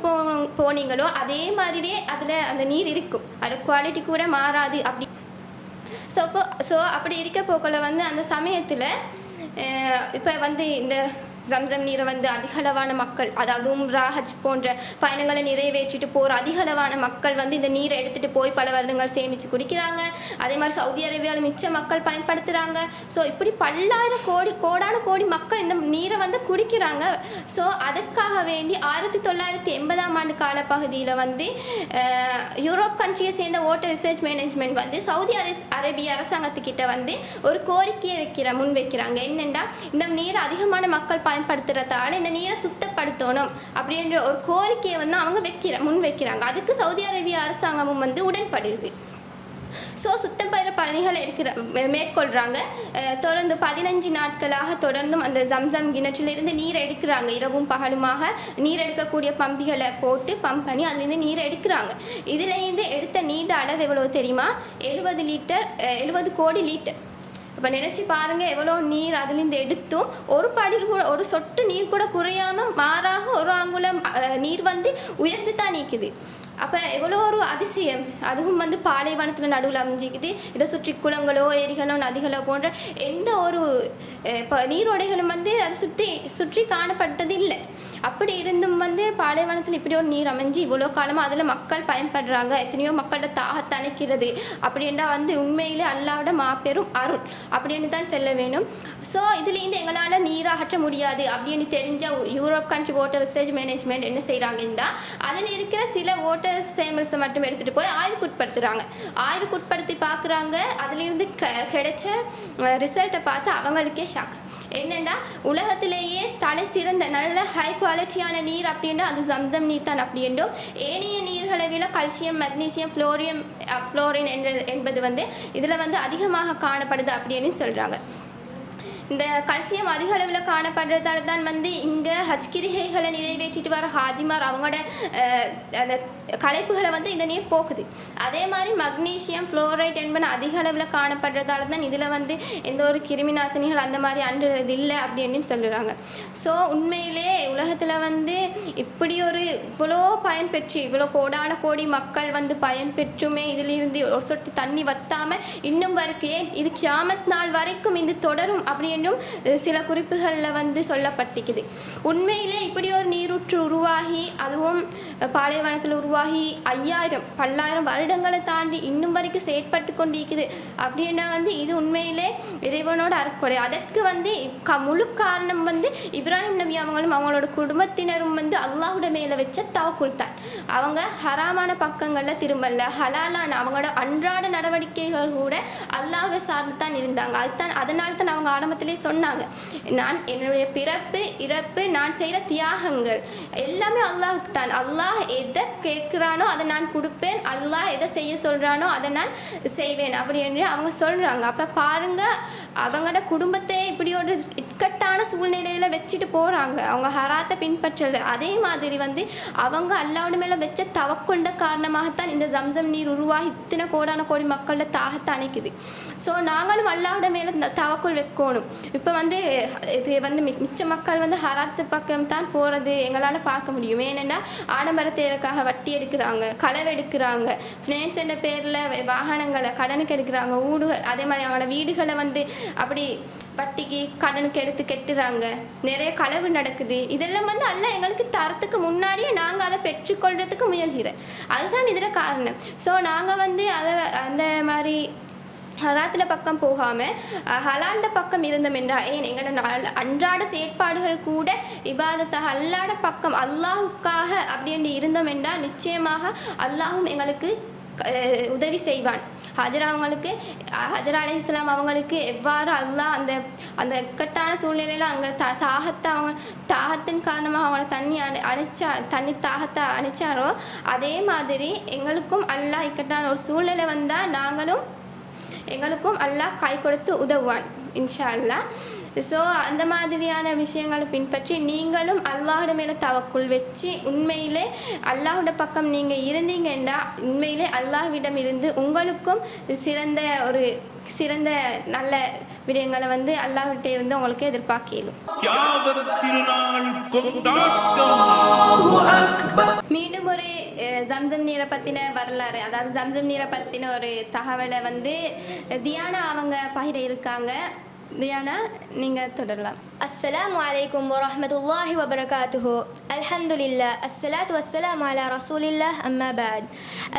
போனீங்களோ அதே மாதிரியே அதில் அந்த நீர் இருக்கும். அது குவாலிட்டி கூட மாறாது அப்படி. ஸோ அப்படி இருக்க போக்கில் வந்து அந்த சமயத்தில் இப்போ வந்து இந்த ஜம்சம் நீரை வந்து அதிகளவான மக்கள், அதாவது உம்ரா ஹஜ் போன்ற பயணங்களை நிறைவேற்றிட்டு போகிற அதிகளவான மக்கள் வந்து இந்த நீரை எடுத்துகிட்டு போய் பல வருடங்கள் சேமித்து குடிக்கிறாங்க. அதே மாதிரி சவுதி அரேபியாவில் மிச்ச மக்கள் பயன்படுத்துகிறாங்க. ஸோ இப்படி பல்லாயிரம் கோடான கோடி மக்கள் இந்த நீரை வந்து குடிக்கிறாங்க. ஸோ அதற்காக வேண்டி 1980ஆம் ஆண்டு காலப்பகுதியில் வந்து யூரோப் கண்ட்ரியை சேர்ந்த வாட்டர் ரிசர்ச் மேனேஜ்மெண்ட் வந்து சவுதி அரேபிய அரசாங்கத்துக்கிட்ட வந்து ஒரு கோரிக்கையை முன்வைக்கிறாங்க. என்னென்னா இந்த நீரை அதிகமான மக்கள் பயன்படுத்துறதால இந்த நீரை சுத்தப்படுத்தணும் அப்படின்ற ஒரு கோரிக்கையை வந்து அவங்க முன்வைக்கிறாங்க. அதுக்கு சவுதி அரேபிய அரசாங்கமும் வந்து உடன்படுது. ஸோ சுத்தம் பெற பணிகள் மேற்கொள்கிறாங்க. தொடர்ந்து 15 நாட்களாக தொடர்ந்தும் அந்த ஜம்சம் கிணற்றிலிருந்து நீரை எடுக்கிறாங்க. இரவும் பகலுமாக நீர் எடுக்கக்கூடிய பம்பிகளை போட்டு பம்ப் பண்ணி அதுலேருந்து நீரை எடுக்கிறாங்க. இதுலேருந்து எடுத்த நீர் அளவு எவ்வளோ தெரியுமா? 70 கோடி லிட்டர். இப்போ நினச்சி பாருங்கள் எவ்வளோ நீர் அதுலேருந்து எடுத்தும் ஒரு படி கூட ஒரு சொட்டு நீர் கூட குறையாமல் மாறாக ஒரு அங்குலம் நீர் வந்து உயர்ந்து தான் நிற்குது. அப்போ எவ்வளோ ஒரு அதிசயம். அதுவும் வந்து பாலைவனத்தில் நடுவில் அமைஞ்சிக்குது. இதை சுற்றி குளங்களோ ஏரிகளோ நதிகளோ போன்ற எந்த ஒரு நீரோடைகளும் வந்து அதை சுற்றி காணப்பட்டது இல்லை. அப்படி இருந்தும் வந்து பாலைவனத்தில் இப்படி ஒரு நீர் அமைஞ்சு இவ்வளோ காலமாக அதில் மக்கள் பயன்படுறாங்க. எத்தனையோ மக்களோட தாகத்தை அணைக்கிறது அப்படின்னா வந்து உண்மையிலே அல்லாவோட மாபெரும் அருள் அப்படின்னு தான் செல்ல வேணும். ஸோ இதுலேருந்து எங்களால் நீரை அகற்ற முடியாது அப்படின்னு தெரிஞ்ச Europe country water research management என்ன செய்கிறாங்கன்னா அதில் இருக்கிற சில வாட்டர் சேம்பிள்ஸை மட்டும் எடுத்துகிட்டு போய் ஆய்வுக்குட்படுத்துகிறாங்க. ஆய்வுக்குட்படுத்தி பார்க்குறாங்க. அதிலிருந்து கிடைச்ச ரிசல்ட்டை பார்த்து அவங்களுக்கே ஷாக். என்னென்னா உலகத்திலேயே தலை சிறந்த நல்ல ஹை குவாலிட்டியான நீர் அப்படின்னா அது ஜம்சம் நீர் தான் அப்படின்றும் ஏனைய நீர்களை விட கல்சியம் மெக்னீசியம் ஃப்ளோரின் என்பது வந்து இதில் வந்து அதிகமாக காணப்படுது அப்படின்னு சொல்கிறாங்க. இந்த கல்சியம் அதிக அளவில் காணப்படுறதால தான் வந்து இங்கே ஹஜ் கிரிகைகளை நிறைவேற்றிட்டு வர ஹாஜிமார் அவங்களோட அந்த களைப்புகளை வந்து இந்த நீர் போக்குது. அதே மாதிரி மக்னீசியம் ஃப்ளோரைட் என்பன அதிக அளவில் காணப்படுறதால தான் இதில் வந்து எந்த ஒரு கிருமி நாசினிகள் அந்த மாதிரி அன்றது இல்லை அப்படின்னு சொல்லுறாங்க. ஸோ உண்மையிலே உலகத்தில் வந்து இப்படி ஒரு இவ்வளோ பயன்பெற்று இவ்வளோ கோடான கோடி மக்கள் வந்து பயன்பெற்றுமே இதிலிருந்து ஒரு சொட்டு தண்ணி வத்தாமல் இன்னும் வரைக்கும் இது கியாமத் நாள் வரைக்கும் இது தொடரும் அப்படின்னும் சில குறிப்புகளில் வந்து சொல்லப்பட்டிருக்குது. உண்மையிலே இப்படி ஒரு நீரூற்று உருவாகி அதுவும் பாலைவனத்தில் உருவாகி 1000 வருடங்களை தாண்டி இன்னும் வரைக்கும் செயற்பட்டு கொண்டிருக்குது அப்படின்னா வந்து இது உண்மையிலே இறைவனோட அருட்கொடை. அதற்கு வந்து முழு காரணம் வந்து இப்ராஹிம் நபி அவங்களும் அவங்களோட குடும்பத்தினரும் வந்து அல்லாஹ்வுடைய மேலே வச்ச தவக்குல் தான். அவங்க ஹராமான பக்கங்களில் திரும்பல, ஹலாலான அவங்களோட அன்றாட நடவடிக்கைகள் கூட அல்லாஹ்வை சார்ந்து தான் இருந்தாங்க. அதனால தான் அவங்க ஆரம்பத்திலே சொன்னாங்க, நான் என்னுடைய பிறப்பு இறப்பு நான் செய்கிற தியாகங்கள் எல்லாமே அல்லாஹுக்கு தான். அல்லாஹ் எதை கேட்குறானோ அதை நான் கொடுப்பேன், அல்லாஹ் எதை செய்ய சொல்கிறானோ அதை நான் செய்வேன் அப்படி என்று அவங்க சொல்கிறாங்க. அப்போ பாருங்கள், அவங்களோட குடும்பத்தை இப்படி ஒரு இக்கட்டான சூழ்நிலையில் வச்சுட்டு போகிறாங்க. அவங்க ஹராத்தை பின்பற்றல. அதே மாதிரி வந்து அவங்க அல்லாஹ்வுடைய மேலே வச்ச தவக்குண்ட காரணமாகத்தான் இந்த ஜம்சம் நீர் உருவாகி இத்தனை கோடான கோடி மக்களோட தாகத்தை அணைக்குது. ஸோ நாங்களும் அல்லாஹ்வுடைய மேலே தவக்குள் வைக்கணும். இப்போ வந்து இது வந்து மிச்ச மக்கள் வந்து ஹராத்து பக்கம் தான் போகிறது எங்களால் பார்க்க முடியும். ஏன்னா ஆடம்பர தேவைக்காக வட்டி எடுக்கிறாங்க, களவு எடுக்கிறாங்க, ஃபினான்ஸ் என்ற பேரில் வாகனங்களை கடனுக்கு எடுக்கிறாங்க, ஊடுகள் அதே மாதிரி அவங்களோட வீடுகளை வந்து அப்படி வட்டிக்கு கடனுக்கு எடுத்து கெட்டுறாங்க, நிறைய களவு நடக்குது. இதெல்லாம் வந்து அல்லாஹ் எங்களுக்கு தரத்துக்கு முன்னாடியே நாங்கள் அதை பெற்றுக்கொள்கிறதுக்கு முயல்கிறோம். அதுதான் இதில் காரணம். ஸோ நாங்கள் வந்து அதை அந்த மாதிரி ஹராத்தில் பக்கம் போகாமல் ஹலாண்ட பக்கம் இருந்தோம் என்றால் எங்களோட அன்றாட செயற்பாடுகள் கூட இபாதத்தாக அல்லாட பக்கம் அல்லாஹுக்காக அப்படின்னு இருந்தோம் என்றால் நிச்சயமாக அல்லாஹும் எங்களுக்கு உதவி செய்வான். ஹஜரா அலைஹிஸ்ஸலாம் அவங்களுக்கு எவ்வாறு அல்லாஹ் அந்த இக்கட்டான சூழ்நிலையில் அங்கே தாகத்தின் காரணமாக அவங்கள தண்ணி தாகத்தை அணைச்சாரோ அதே மாதிரி எங்களுக்கும் அல்லாஹ் இக்கட்டான ஒரு சூழ்நிலை வந்தால் எங்களுக்கும் அல்லாஹ் கை கொடுத்து உதவுவான் இன்ஷா அல்லாஹ். ஸோ அந்த மாதிரியான விஷயங்களை பின்பற்றி நீங்களும் அல்லாஹோட மேலே தவக்குள் வச்சு உண்மையிலே அல்லாஹோட பக்கம் நீங்கள் இருந்தீங்கன்னா உண்மையிலே அல்லாஹ்விடம் இருந்து உங்களுக்கும் சிறந்த நல்ல விடயங்களை வந்து அல்லாஹ்விட்ட இருந்து உங்களுக்கு எதிர்பார்க்கலும். மீண்டும் ஒரு ஜம்சம் நீரை பற்றின வரலாறு, அதாவது ஜம்சம் நீரை பற்றின ஒரு தகவலை வந்து தியானா அவங்க பகிர இருக்காங்க. தியானா, நீங்கள் தொடரலாம். Assalamu alaikum wa rahmatullahi wa barakatuhu. Alhamdulillah, assalatu wassalamu ala rasulillah, amma ba'd.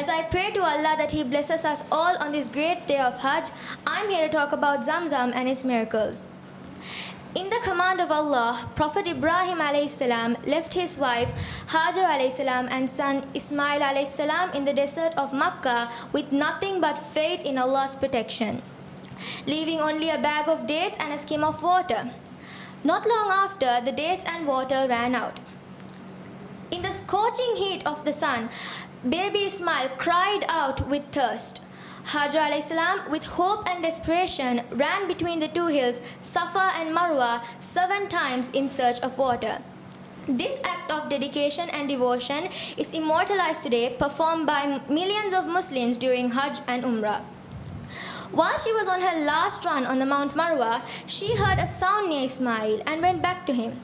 As I pray to Allah that He blesses us all on this great day of Hajj, I'm here to talk about Zamzam and its miracles. In the command of Allah, Prophet Ibrahim alayhis salam left his wife Hajar alayhis salam and son Ismail alayhis salam in the desert of Makkah with nothing but faith in Allah's protection, leaving only a bag of dates and a skim of water. Not long after, the dates and water ran out. In the scorching heat of the sun, baby Ismail cried out with thirst. Hajar alayhis salam, with hope and desperation, ran between the two hills, Safa and Marwa, 7 times in search of water. This act of dedication and devotion is immortalized today, performed by millions of Muslims during Hajj and Umrah. While she was on her last run on the Mount Marwa, she heard a sound near Ismail and went back to him.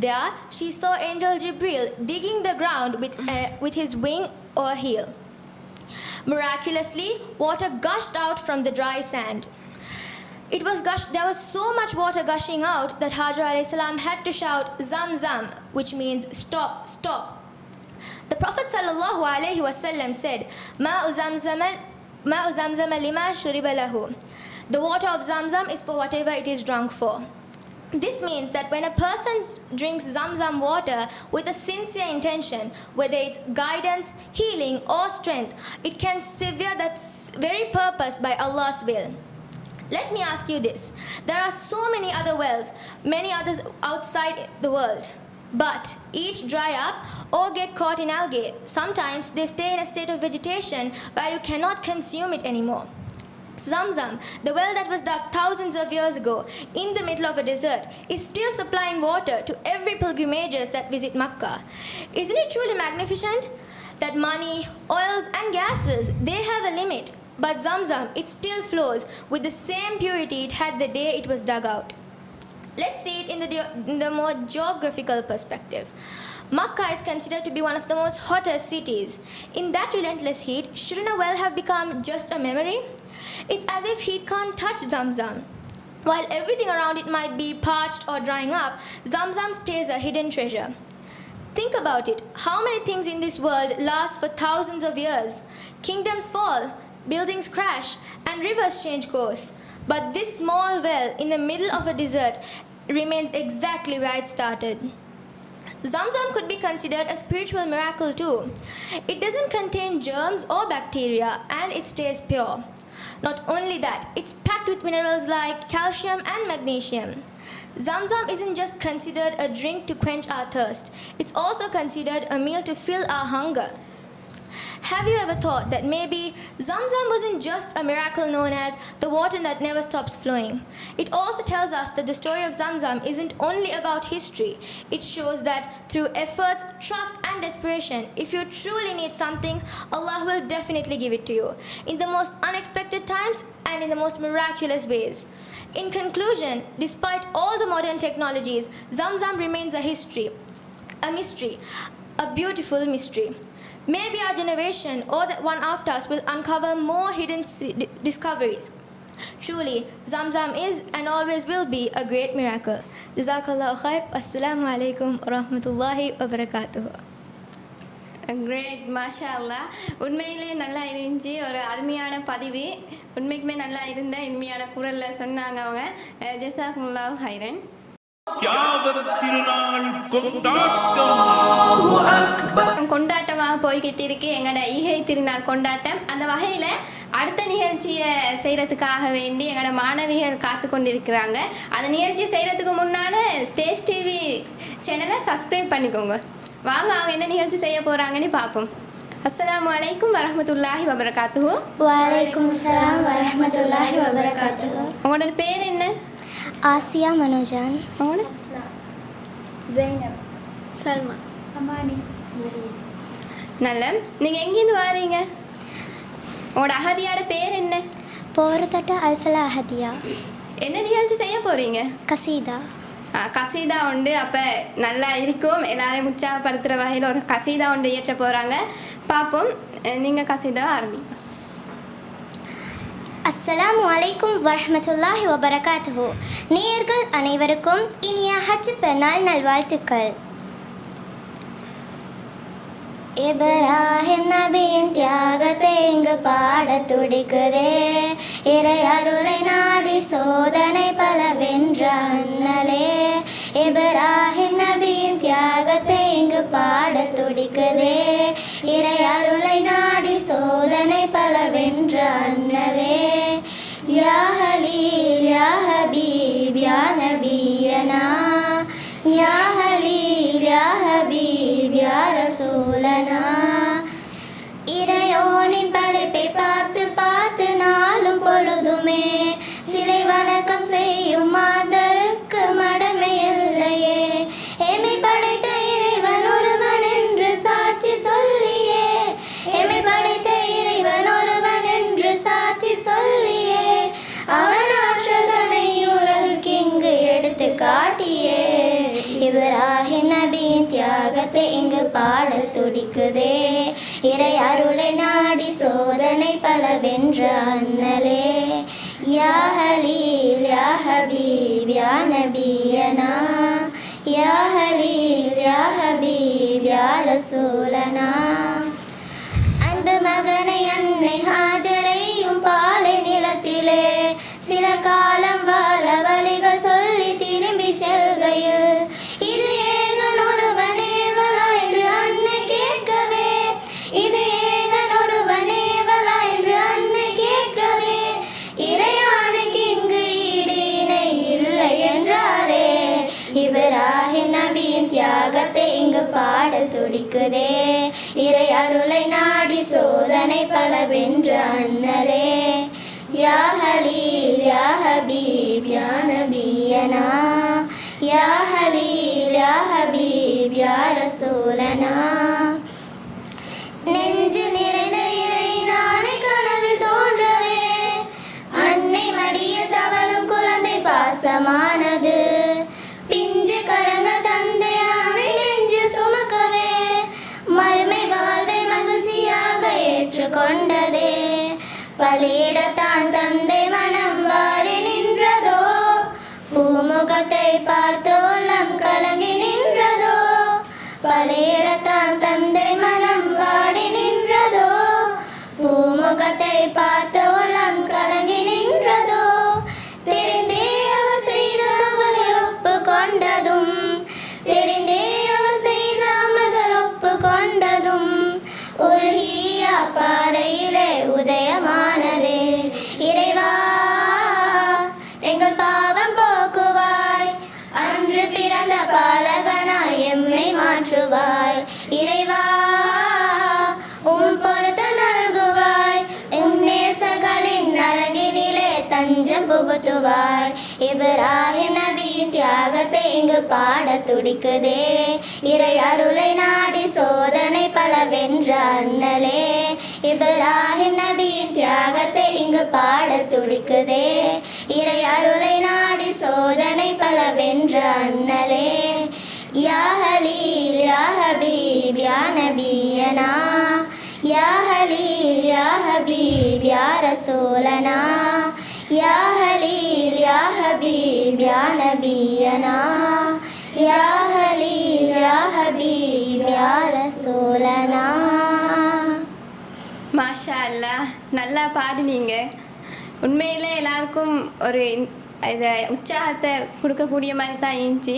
There, she saw Angel Jibril digging the ground with his wing or heel. Miraculously, water gushed out from the dry sand. There was so much water gushing out that Hajar alayhis salam had to shout Zam Zam, which means stop, stop. The Prophet sallallahu alaihi wasallam said, Ma'u Zamzam lima shuriba lahu. The water of Zamzam is for whatever it is drunk for. This means that when a person drinks Zamzam water with a sincere intention, whether it's guidance, healing or strength, it can sever that very purpose by Allah's will. Let me ask you this. There are so many other wells, many others outside the world. But each dry up or get caught in algae. Sometimes they stay in a state of vegetation where you cannot consume it anymore. Zamzam, the well that was dug thousands of years ago in the middle of a desert, is still supplying water to every pilgrimages that visit Makkah. Isn't it truly magnificent? that money, oils and gases, they have a limit. But Zamzam, it still flows with the same purity it had the day it was dug out. Let's see it in the more geographical perspective. Makkah is considered to be one of the most hottest cities. In that relentless heat, shouldn't a well have become just a memory? It's as if heat can't touch Zamzam. While everything around it might be parched or drying up, Zamzam stays a hidden treasure. Think about it. How many things in this world last for thousands of years? Kingdoms fall, buildings crash, and rivers change course. But this small well in the middle of a desert remains exactly where it started. Zamzam could be considered a spiritual miracle too. It doesn't contain germs or bacteria and it stays pure. Not only that, it's packed with minerals like calcium and magnesium. Zamzam isn't just considered a drink to quench our thirst, it's also considered a meal to fill our hunger. Have you ever thought that maybe Zamzam wasn't just a miracle known as the water that never stops flowing? It also tells us that the story of Zamzam isn't only about history. It shows that through efforts, trust and desperation, if you truly need something, Allah will definitely give it to you, in the most unexpected times and in the most miraculous ways. In conclusion, despite all the modern technologies, Zamzam remains a mystery, a beautiful mystery. Maybe our generation or the one after us will uncover more hidden discoveries. Truly, Zamzam is and always will be a great miracle. Jazakallahu khair. Assalamu alaikum wa rahmatullahi wa barakatuh. Great மாஷா அல்லா. உண்மையிலே நல்லா இருந்துச்சு, ஒரு அருமையான பதிவு. உண்மைக்குமே நல்லா இருந்த இனிமையான குரலில் சொன்னாங்க அவங்க. ஜஸாக்குமுல்லாஹு ஹைரன். கொண்டாட்டமாக போய்கிட்டு இருக்கு எங்களோட ஈகை திருநாள் கொண்டாட்டம். அந்த வகையில் அடுத்த நிகழ்ச்சியை செய்கிறதுக்காக வேண்டி எங்களோட மாணவிகள் காத்து கொண்டிருக்கிறாங்க. அந்த நிகழ்ச்சியை செய்கிறதுக்கு முன்னால் ஸ்டேஜ் டிவி சேனலை சப்ஸ்கிரைப் பண்ணிக்கோங்க. வாங்க அவங்க என்ன நிகழ்ச்சி செய்ய போகிறாங்கன்னு பார்ப்போம். அஸ்ஸலாமு அலைக்கும் வரஹ்மத்துல்லாஹி வபரகாத்துஹு. வலைக்கும் ஸலாம் வரஹ்மத்துல்லாஹி வபரகாத்துஹு. உங்களோட பேர் என்ன? ஆசியா மனோஜான். உங்களோட? ஜைனப். சல்மா. அமானி. நல்ல. நீங்கள் எங்கேருந்து வாரீங்க? உங்களோட அகதியோட பேர் என்ன? போரத்தொட்ட அல்ஃபலா அஹதியா. என்ன நிகழ்ச்சி செய்ய போகிறீங்க? கசீதா. கசீதா உண்டு. அப்போ நல்லா இருக்கும், எல்லாரையும் உற்சாகப்படுத்துகிற வகையில் ஒரு கசீதா உண்டு இயற்ற போகிறாங்க. பார்ப்போம். நீங்கள் கசீதாவை ஆரம்பிங்க. அஸ்ஸலாமு அலைக்கும் வரஹ்மத்துல்லாஹி வபரகாத்துஹு. நேயர்கள் அனைவருக்கும் இனிய ஹஜ் பெருநாள் நல்வாழ்த்துக்கள். இப்ராஹிம் நபியின் தியாகத்தை இங்கு பாட துடிக்குதே, இறை அருளை நாடி சோதனை பல வென்ற அண்ணலே. இப்ராஹிம் நபியின் தியாகத்தை இங்கு பாட துடிக்குதே, இறை அருளை நாடி சோதனை பல வென்ற அண்ணலே. யா ஹலீல் யா ஹபீப் யா நபியனா, யா ஹலீல் யா ஹபீப் யா ரசூலனா. இறையோனின் படைப்பை பார்த்து பார்த்து நாளும் பொழுதுமே சிலை வணக்கம் செய்யும் மாந்தருக்கு மடமை இல்லையே. எமை படைத்த இறைவன் ஒருவன் என்று சாட்சி சொல்லியே, எமை படைத்த இறைவன் ஒருவன் என்று சாட்சி சொல்லியே, அவன் ஆற்றதனை உலகுக்கு இங்கு எடுத்து காட்டியே. இப்ராஹிம் நபியின் தியாகத்தை இங்கு பாட துடிக்குதே, இறை அருளை நாடி சோதனை பல வென்ற அண்ணலே. யா ஹலீல் யா ஹபீப் யா நபியனா, யா ஹலீல் யா ஹபீப் யா ரசூலனா. அன்பு மகனை அன்னை ஹாஜரையும் பாலை நிலத்திலே சில காலம் வாழ வழிகள் சொல்லி திரும்பி செல்கையில், இது ஏகன் ஒருவனேவலா என்று அன்னை கேட்கவே, இது ஏகன் ஒருவனேவலா என்று அன்னை கேட்கவே, இறையானுக்கு இங்கு ஈடு இணை இல்லை என்றாரே. இப்ராஹிம் நபியின் தியாகத்தை இங்கு பாட துடிக்குதே, இறை அருளை நாடி சோதனை பல வென்ற அண்ணலே. யா ஹலீல் யா ஹபீப் யா நபியனா, யா ஹலீல் யா ஹபீப் யா ரசூலனா. நெஞ்சு நிறைந்த இறை நானை கனவில் தோன்றவே அன்னை மடியில் தவழும் குழந்தை பாசமானது பிஞ்சு கரங்கள் தந்தையாமை நெஞ்சில் சுமக்கவே மறுமை வாழ்வை மகிழ்ச்சியாக ஏற்றுக்கொண்டதே பலியிடத்தான் தந்தை மனம் வாடி நின்றதோ பூமுகத்தை பார்த்து உள்ளம் கலங்கி நின்றதோ பலியிடத்தான் தந்தை மனம் வாடி நின்றதோ பூமுகத்தை பார்த்து உள்ளம் கலங்கி நின்றதோ தெரிந்தே அவர் செய்த தவறை ஒப்பு கொண்டதும் தெரிந்தே அவர் செய்த அமல்கள் ஒப்பு கொண்டதும் உல்ஹியா பாறையிலே உதயமானதே இறைவா எங்கள் பாவம் போக்குவாய் அன்று பிறந்த பாலகனாய் எம்மை மாற்றுவாய் இறைவா பொருத்தம் நல்குவாய் நேசர்களின் அழகினிலே தஞ்சம் புகுத்துவாய் இப்ராஹிம் நபியின் தியாகத்தை இங்கு பாட துடிக்குதே இறை அருளை நாடி சோதனை பல வென்ற அண்ணலே இப்ராஹிம் நபியின் தியாகத்தை இங்கு பாட துடிக்குதே இறை அருளை நாடி சோதனை பல வென்ற அண்ணலே யா ஹலீல் யா ஹபீப் யா நபியனா யா ஹலீல் யா ஹபீப் யா ரசூலனா யா ஹலீல் யா ஹபீப் யா நபியனா யா ஹலீல் யா ஹபீப் யா ரசூலனா. மாஷா அல்லாஹ், நல்லா பாடினீங்க. உண்மையிலே எல்லாருக்கும் ஒரு இதை உற்சாகத்தை கொடுக்கக்கூடிய மாதிரி தான் இருந்துச்சு.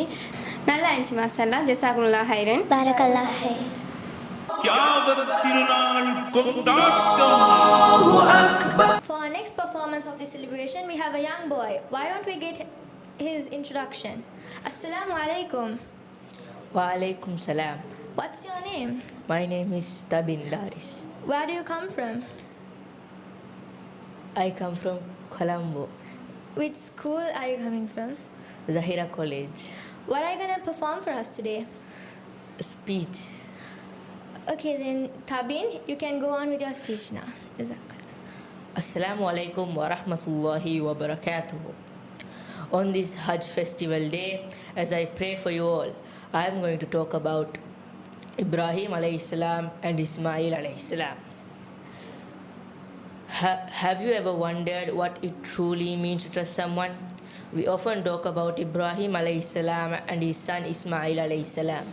நல்லா இருந்துச்சு மாஷா அல்லாஹ். ஜஸாக்குமுல்லாஹ் ஹைரன். பரக்கல்லாஹ் ஹைர். For our next performance of the celebration, we have a young boy. Why don't we get his introduction? Assalamu alaikum. Wa alaikum salam. What's your name? My name is Tabin Daris. Where do you come from? I come from Colombo, Which school are you coming from? Zahira College. What are you going to perform for us today? Speech. Okay, then Tabin, you can go on with your speech now. Jazakallah. Assalamu alaikum wa rahmatullahi wa barakatuh. On this Hajj festival day, as I pray for you all, I am going to talk about Ibrahim alayhi salam and Ismail alayhi salam. Have you ever wondered what it truly means to trust someone? We often talk about Ibrahim alayhi salam and his son Ismail alayhi salam.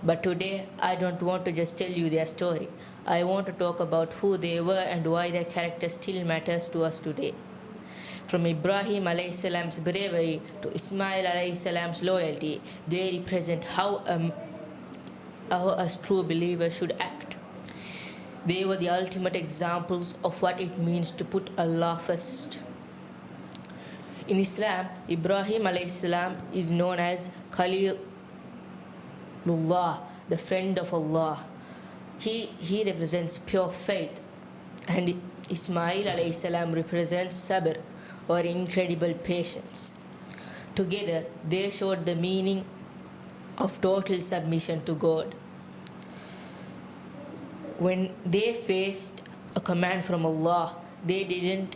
But today, I don't want to just tell you their story. I want to talk about who they were and why their character still matters to us today. From Ibrahim alayhi salam's bravery to Ismail alayhi salam's loyalty, they represent how a true believer should act. They were the ultimate examples of what it means to put Allah first. In Islam, Ibrahim alayhi salam is known as Khalilullah, the friend of Allah. He represents pure faith, and Ismail alayhi salam represents sabr, or incredible patience. Together, they showed the meaning of total submission to God. When they faced a command from Allah, they didn't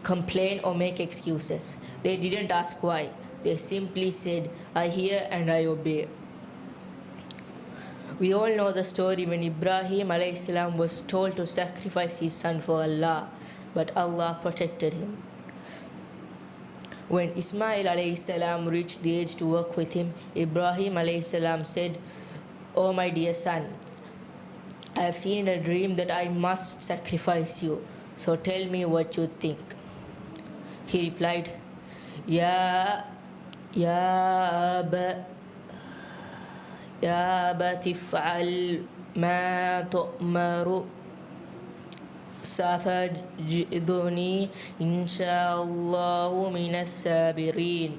complain or make excuses. They didn't ask why. They simply said, I hear and I obey. We all know the story when Ibrahim alayhi salam was told to sacrifice his son for Allah, but Allah protected him. When Ismail alayhi salam reached the age to work with him, Ibrahim alayhi salam said, "Oh my dear son, I have seen in a dream that I must sacrifice you, so tell me what you think." He replied, Ya أبت افعل ما تؤمر ستجدني إن شاء الله من الصابرين.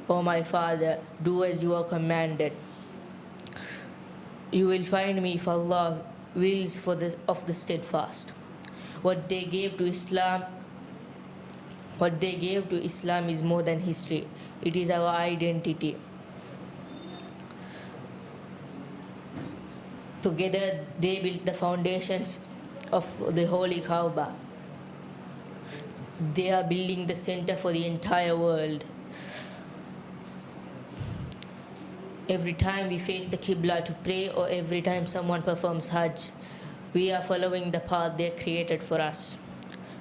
O my father, do as you are commanded. You will find me if Allah wills of the steadfast. What they gave to Islam is more than history. It is our identity. Together, they built the foundations of the Holy Kaaba. They are building the center for the entire world. Every time we face the Qibla to pray, or every time someone performs Hajj, we are following the path they created for us.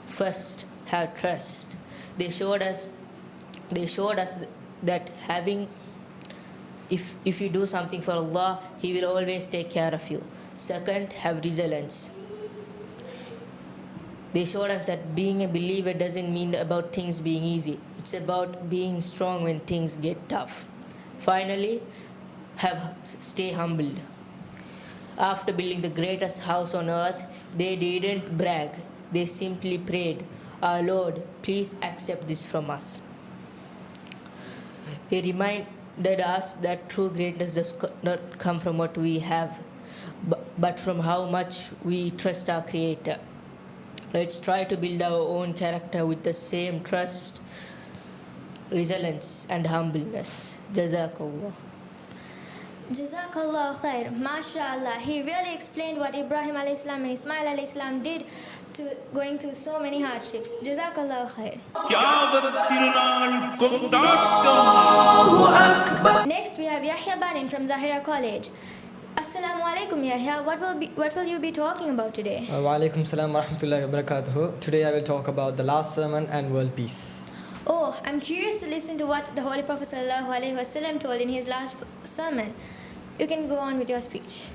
First, have trust. They showed us that if you do something for Allah, He will always take care of you. Second, have resilience. They showed us that being a believer doesn't mean about things being easy. It's about being strong when things get tough. Finally, stay humbled. After building the greatest house on earth, they didn't brag. They simply prayed, "Our Lord, please accept this from us." They reminded us that true greatness does not come from what we have, but from how much we trust our Creator. Let's try to build our own character with the same trust, resilience, and humbleness. Jazakallah. Jazakallah khair. MashaAllah. He really explained what Ibrahim alayhi salam and Ismail alayhi salam did to going through so many hardships. Jazakallah khair. Next we have Yahya Banin from Zahira College. Assalamu alaikum Yahya. What will you be talking about today? Wa alaikum salam wa rahmatullahi wa barakatuh. Today I will talk about the last sermon and world peace. Oh, I'm curious to listen to what the Holy Prophet ﷺ told in his last sermon. You can go on with your speech.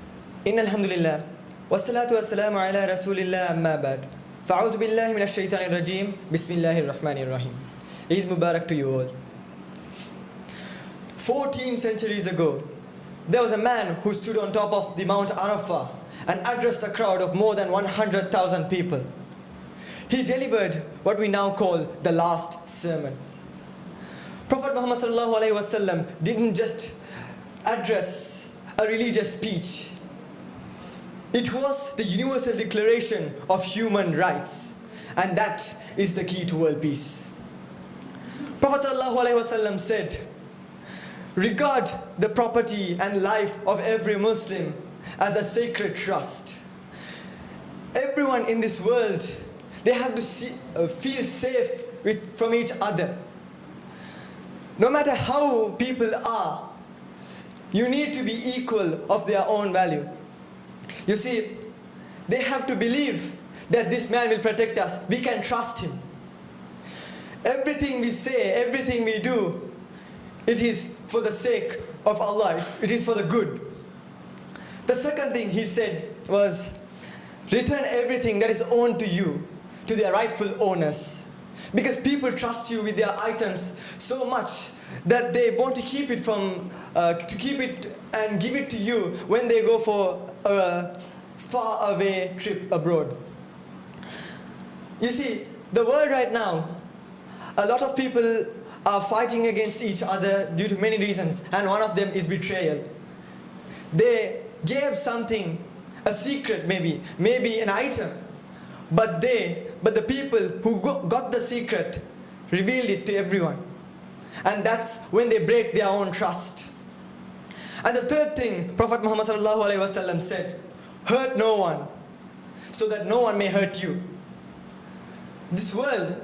Inna alhamdulillah. Wassalatu wassalamu ala rasulillah amma ba'd. Fa'udhu billahi minash shaitanir rajim. Bismillahir rahmanir rahim. Eid Mubarak to you all. 14 centuries ago, there was a man who stood on top of the Mount Arafah and addressed a crowd of more than 100,000 people. He delivered what we now call the last sermon. Prophet Muhammad sallallahu alaihi wasallam didn't just address a religious speech. It was the universal declaration of human rights, and that is the key to world peace. Prophet sallallahu alaihi wasallam said, "Regard the property and life of every Muslim as a sacred trust. Everyone in this world, they have to feel safe from each other. No matter how people are, you need to be equal of their own value. You see, they have to believe that this man will protect us. We can trust him. Everything we say, everything we do, it is for the sake of Allah. It is for the good." The second thing he said was, "Return everything that is owned to you to their rightful owners, because people trust you with their items so much that they want to keep it and give it to you when they go for a far away trip abroad." You see, the world right now, a lot of people are fighting against each other due to many reasons, and one of them is betrayal. They gave something, a secret maybe an item, but the people who got the secret revealed it to everyone. And that's when they break their own trust. And the third thing Prophet Muhammad sallallahu alaihi wasallam said, "Hurt no one, so that no one may hurt you." This world,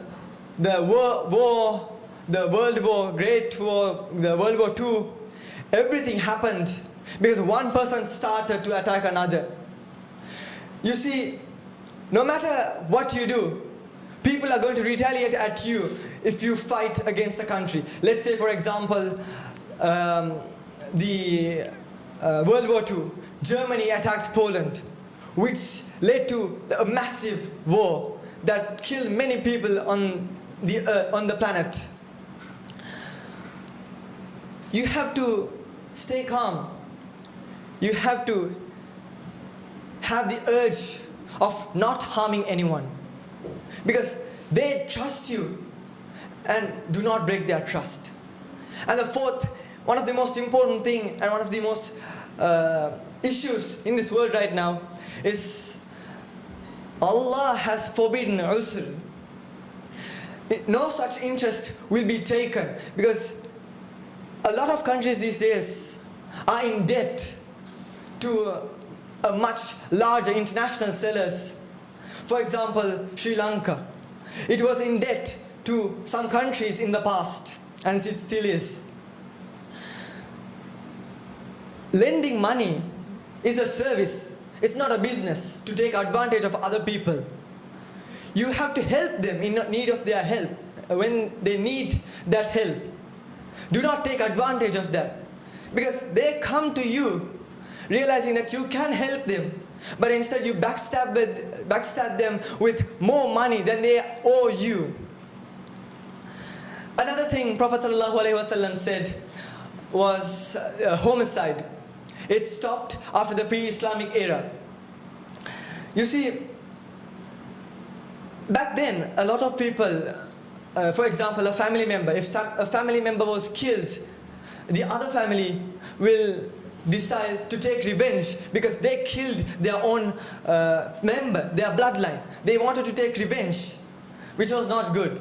the World War, Great War, the World War II, everything happened because one person started to attack another. You see, no matter what you do, people are going to retaliate at you if you fight against a country. Let's say, for example, the World War II, Germany attacked Poland, which led to a massive war that killed many people on the planet. You have to stay calm. You have to have the urge of not harming anyone, because they trust you, and do not break their trust. And the fourth, one of the most important thing and one of the most issues in this world right now is Allah has forbidden usr. No such interest will be taken, because a lot of countries these days are in debt to much larger international sellers. For example, Sri Lanka. It was in debt to some countries in the past, and it still is. Lending money is a service. It's not a business to take advantage of other people. You have to help them in need of their help when they need that help. Do not take advantage of that, because they come to you realizing that you can help them, but instead you backstab them with more money than they owe you. Another thing Prophet ﷺ said was homicide. It stopped after the pre-Islamic era. You see, back then, a lot of people, for example, a family member, if a family member was killed, the other family will decide to take revenge because they killed their own member, their bloodline. They wanted to take revenge, which was not good.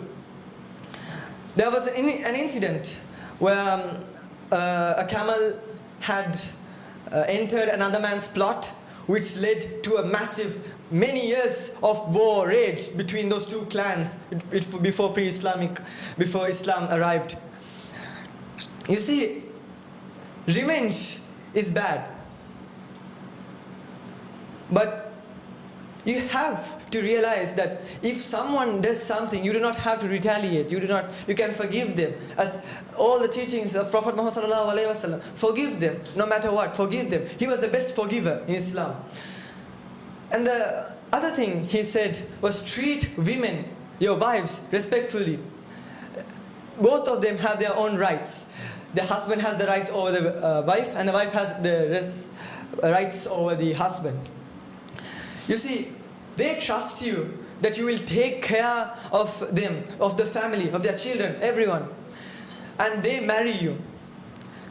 There was an incident where a camel had entered another man's plot, which led to a massive, many years of war raged between those two clans before Islam arrived. You see, revenge is bad, but you have to realize that if someone does something, you do not have to retaliate. You can forgive them. As all the teachings of Prophet Muhammad ﷺ, forgive them no matter what, forgive them. He was the best forgiver in Islam. And the other thing he said was treat women, your wives, respectfully. Both of them have their own rights. The husband has the rights over the wife, and the wife has the rights over the husband. You see, they trust you that you will take care of them, of the family, of their children, everyone. And they marry you.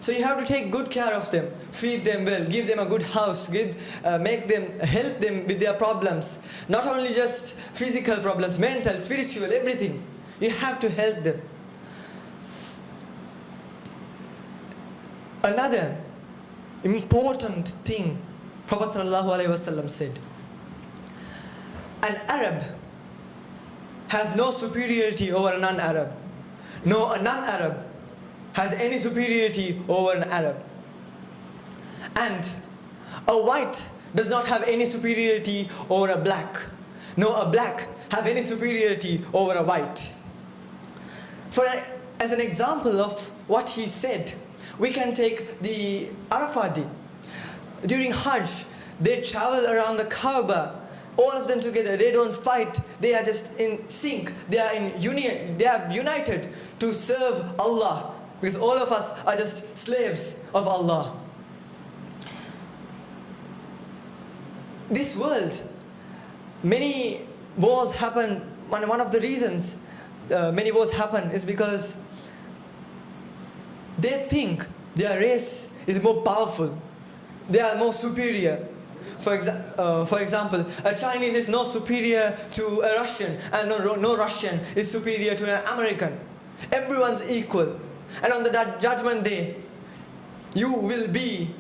So you have to take good care of them, feed them well, give them a good house, help them with their problems. Not only just physical problems, mental, spiritual, everything. You have to help them. Another important thing Prophet ﷺ said, an Arab has no superiority over a non-Arab. No, a non-Arab has any superiority over an Arab. And a white does not have any superiority over a black. No, a black have any superiority over a white. As an example of what he said, we can take the Arafat Day. During Hajj, they travel around the Kaaba, all of them together. They don't fight. They are just in sync. They are in union. They are united to serve Allah, because all of us are just slaves of Allah. This world, many wars happen. One of the reasons many wars happen is because they think their race is more powerful. They are more superior. For example, a Chinese is no superior to a Russian, and no Russian is superior to an American. Everyone's equal. And on the judgment day, you will be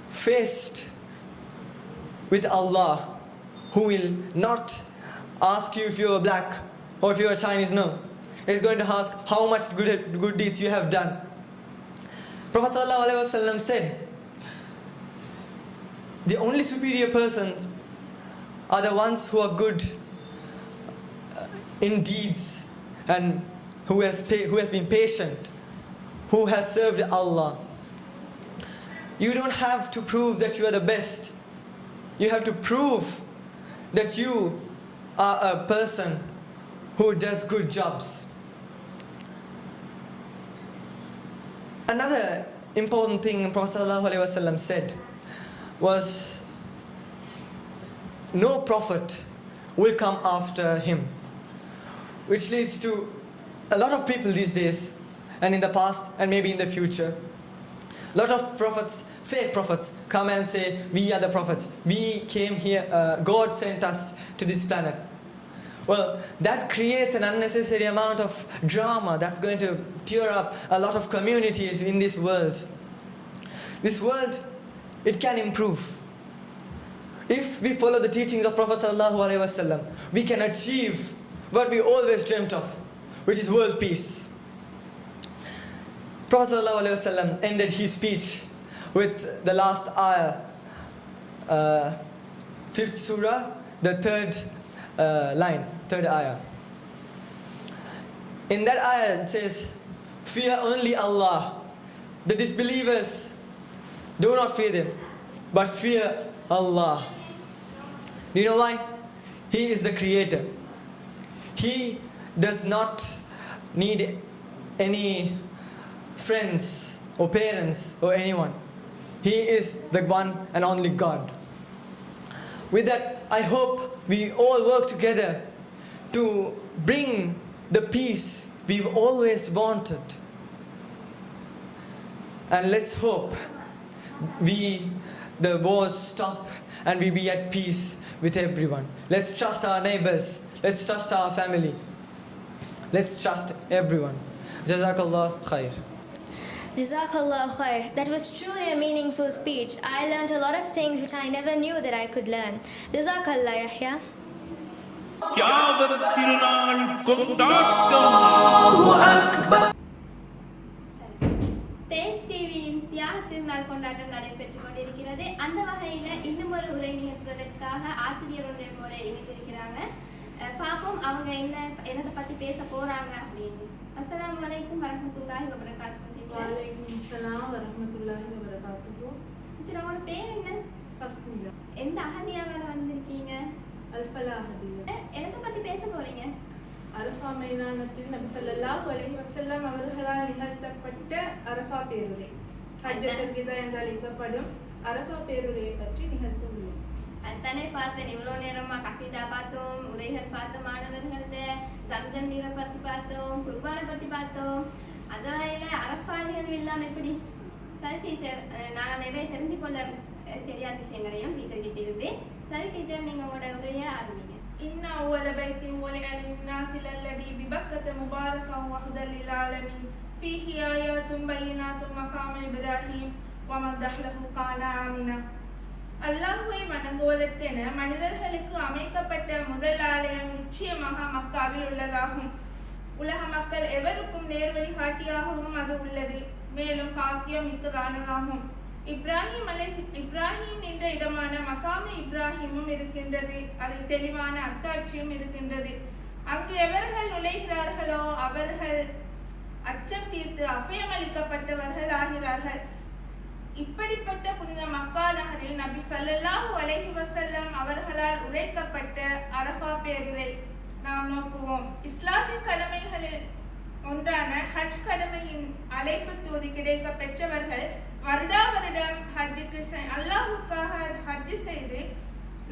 faced with Allah, who will not ask you if you're black or if you're a Chinese. No. He's going to ask how much good deeds you have done. Prophet ﷺ said, the only superior persons are the ones who are good in deeds and who has been patient, who has served Allah. You don't have to prove that you are the best. You have to prove that you are a person who does good jobs. Another important thing Prophet ﷺ said was, no prophet will come after him. Which leads to a lot of people these days, and in the past, and maybe in the future, a lot of prophets, fake prophets, come and say, we are the prophets. We came here, God sent us to this planet. Well, that creates an unnecessary amount of drama that's going to tear up a lot of communities in this world. This world, it can improve. If we follow the teachings of Prophet sallallahu alaihi wasallam, we can achieve what we always dreamt of, which is world peace. Prophet sallallahu alaihi wasallam ended his speech with the last ayah, 5th surah, the third ayah. In that ayah it says, fear only Allah. The disbelievers, do not fear them, but fear Allah. Do you know why? He is the creator. He does not need any friends or parents or anyone. He is the one and only God. With that, I hope we all work together to bring the peace we've always wanted. And let's hope the wars stop and we be at peace with everyone. Let's trust our neighbors. Let's trust our family. Let's trust everyone. Jazakallah khair. Jazakallah khair. That was truly a meaningful speech. I learned a lot of things which I never knew that I could learn. Jazakallah Yahya. Stage டிவியின் தியாக திருநாள் கொண்டாட்டம் நடைபெற்றுக் கொண்டிருக்கிறது. அந்த வகையில் இன்னும் ஒரு உரை நிகழ்த்துவதற்காக ஆசிரியர் ஒன்றையோட இணைந்திருக்கிறாங்க. பாப்போம் அவங்க என்னதை பற்றி பேச போறாங்க அப்படின்னு. அஸ்ஸலாமு அலைக்கும் வரஹ்மத்துல்லாஹி வபரகாத்துஹு. வலைக்கும் அஸ்ஸலாம் வரஹ்மத்துல்லாஹி வபரகாத்துஹு. சரி, உங்களோட பேர் என்ன? ஃபஸ்னியா. எந்த அகதியாவால வந்திருக்கீங்க? அல்ஃபலா அகதியா. என்னதை பற்றி பேச போறீங்க? அரஃபா மைதானத்தில் நபி ஸல்லல்லாஹு அலைஹி வஸல்லம் அவர்களால் நிகழ்த்தப்பட்ட அரஃபா பேருரை, ஹஜ்ஜத்துல் விதா என்று அழைக்கப்படும் அரஃபா பேருரையை பற்றி நிகழ்த்துள்ளேன். அதுதானே பார்த்தேன். இவ்வளோ நேரமா கசீதா பார்த்தோம், உரைகள் பார்த்தோம், மாணவர்கள்ட்ட சம்சம் நீரை பற்றி பார்த்தோம், குர்பானை பற்றி பார்த்தோம். அதில் அரஃபா நிகழ்வு இல்லாமல் எப்படி? சரி டீச்சர், நாங்கள் நிறைய தெரிஞ்சு கொள்ள தெரியாத விஷயங்களையும் டீச்சர் கிட்ட இருந்து. சரி டீச்சர், நீங்கள் உங்களோட உரையை ஆரம்பிங்க. إن أول بيت وضع للناس الذي ببكة مباركا وهدى للعالمين فيه آيات بينات مقام إبراهيم ومن دخله كان آمنا. அல்லாஹ்வை வணங்குவதற்கென மனிதர்களுக்கு அமைக்கப்பட்ட முதல் ஆலயம் நிச்சயமாக மக்காவில் உள்ளதாகும். உலக மக்கள் எவருக்கும் நேர்வழி காட்டியாகவும் அது உள்ளது. மேலும் பாக்கியம் மிக்கதானதாகும். இப்ராஹிம் என்ற இடமான மகாம இப்ராஹிமும் இருக்கின்றது. அதில் தெளிவான அத்தாட்சியும் இருக்கின்றது. அங்கு எவர்கள் நுழைகிறார்களோ அவர்கள் அச்சம் தீர்த்து அபயமளிக்கப்பட்டவர்கள் ஆகிறார்கள். இப்படிப்பட்ட புனித மக்கா நகரில் நபி ஸல்லல்லாஹு அலைஹி வஸல்லம் அவர்களால் உரைக்கப்பட்ட அரஃபா பேருரை நாம் நோக்குவோம். இஸ்லாத்தின் கடமைகளில் ஒன்றான ஹஜ் கடமையின் அழைப்பு தூதி கிடைக்க பெற்றவர்கள் வருடா வருடம் ஹஜ்ஜுக்கு அல்லாஹுக்காக ஹஜ் செய்து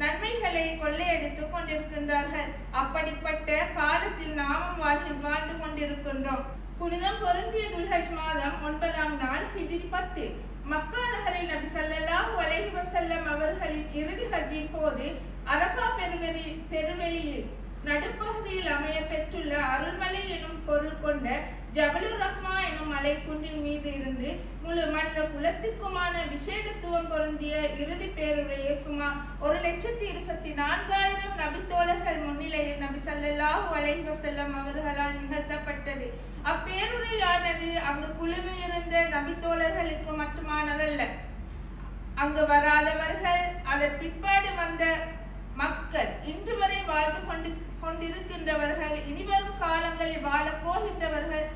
நன்மைகளை கொள்ளையடித்துக் கொண்டிருக்கின்றார்கள். அப்படிப்பட்ட காலத்தில் நாமும் வாழ்ந்து கொண்டிருக்கின்றோம். புனிதம் பொருந்திய துல்ஹஜ் மாதம் 9ஆம் நாள் ஹிஜ்ரி 10 மக்கா நகரில் நபி ஸல்லல்லாஹு அலைஹி வஸல்லம் அவர்களின் இறுதி ஹஜ்ஜின் போது அரஃபா பெருவெளியில் நடுப்பகுதியில் அமைய பெற்றுள்ள அருள்மலை எனும் பொருள் கொண்ட ஜபலுர் ரஹ்மா எனும் மலை குன்றின் மீது இருந்து முழு மனித குலத்திற்குமான விசேடத்துவம் பொருந்திய இறுதி பேருரையை சுமார் 1,24,000 நபித்தோழர்கள் முன்னிலையில் நபி ஸல்லல்லாஹு அலைஹி வஸல்லம் அவர்களால் நிகழ்த்தப்பட்டது. அப்பேருரையானது அங்கு குழுமியிருந்த நபித்தோழர்களுக்கு மட்டுமானதல்ல. அங்கு வராதவர்கள், அதன் பிற்பாடு வந்த மக்கள், இன்று வரை வாழ்ந்து கொண்டிருக்கின்றவர்கள், இனிவரும் காலங்களில் வாழப் போகின்றவர்கள்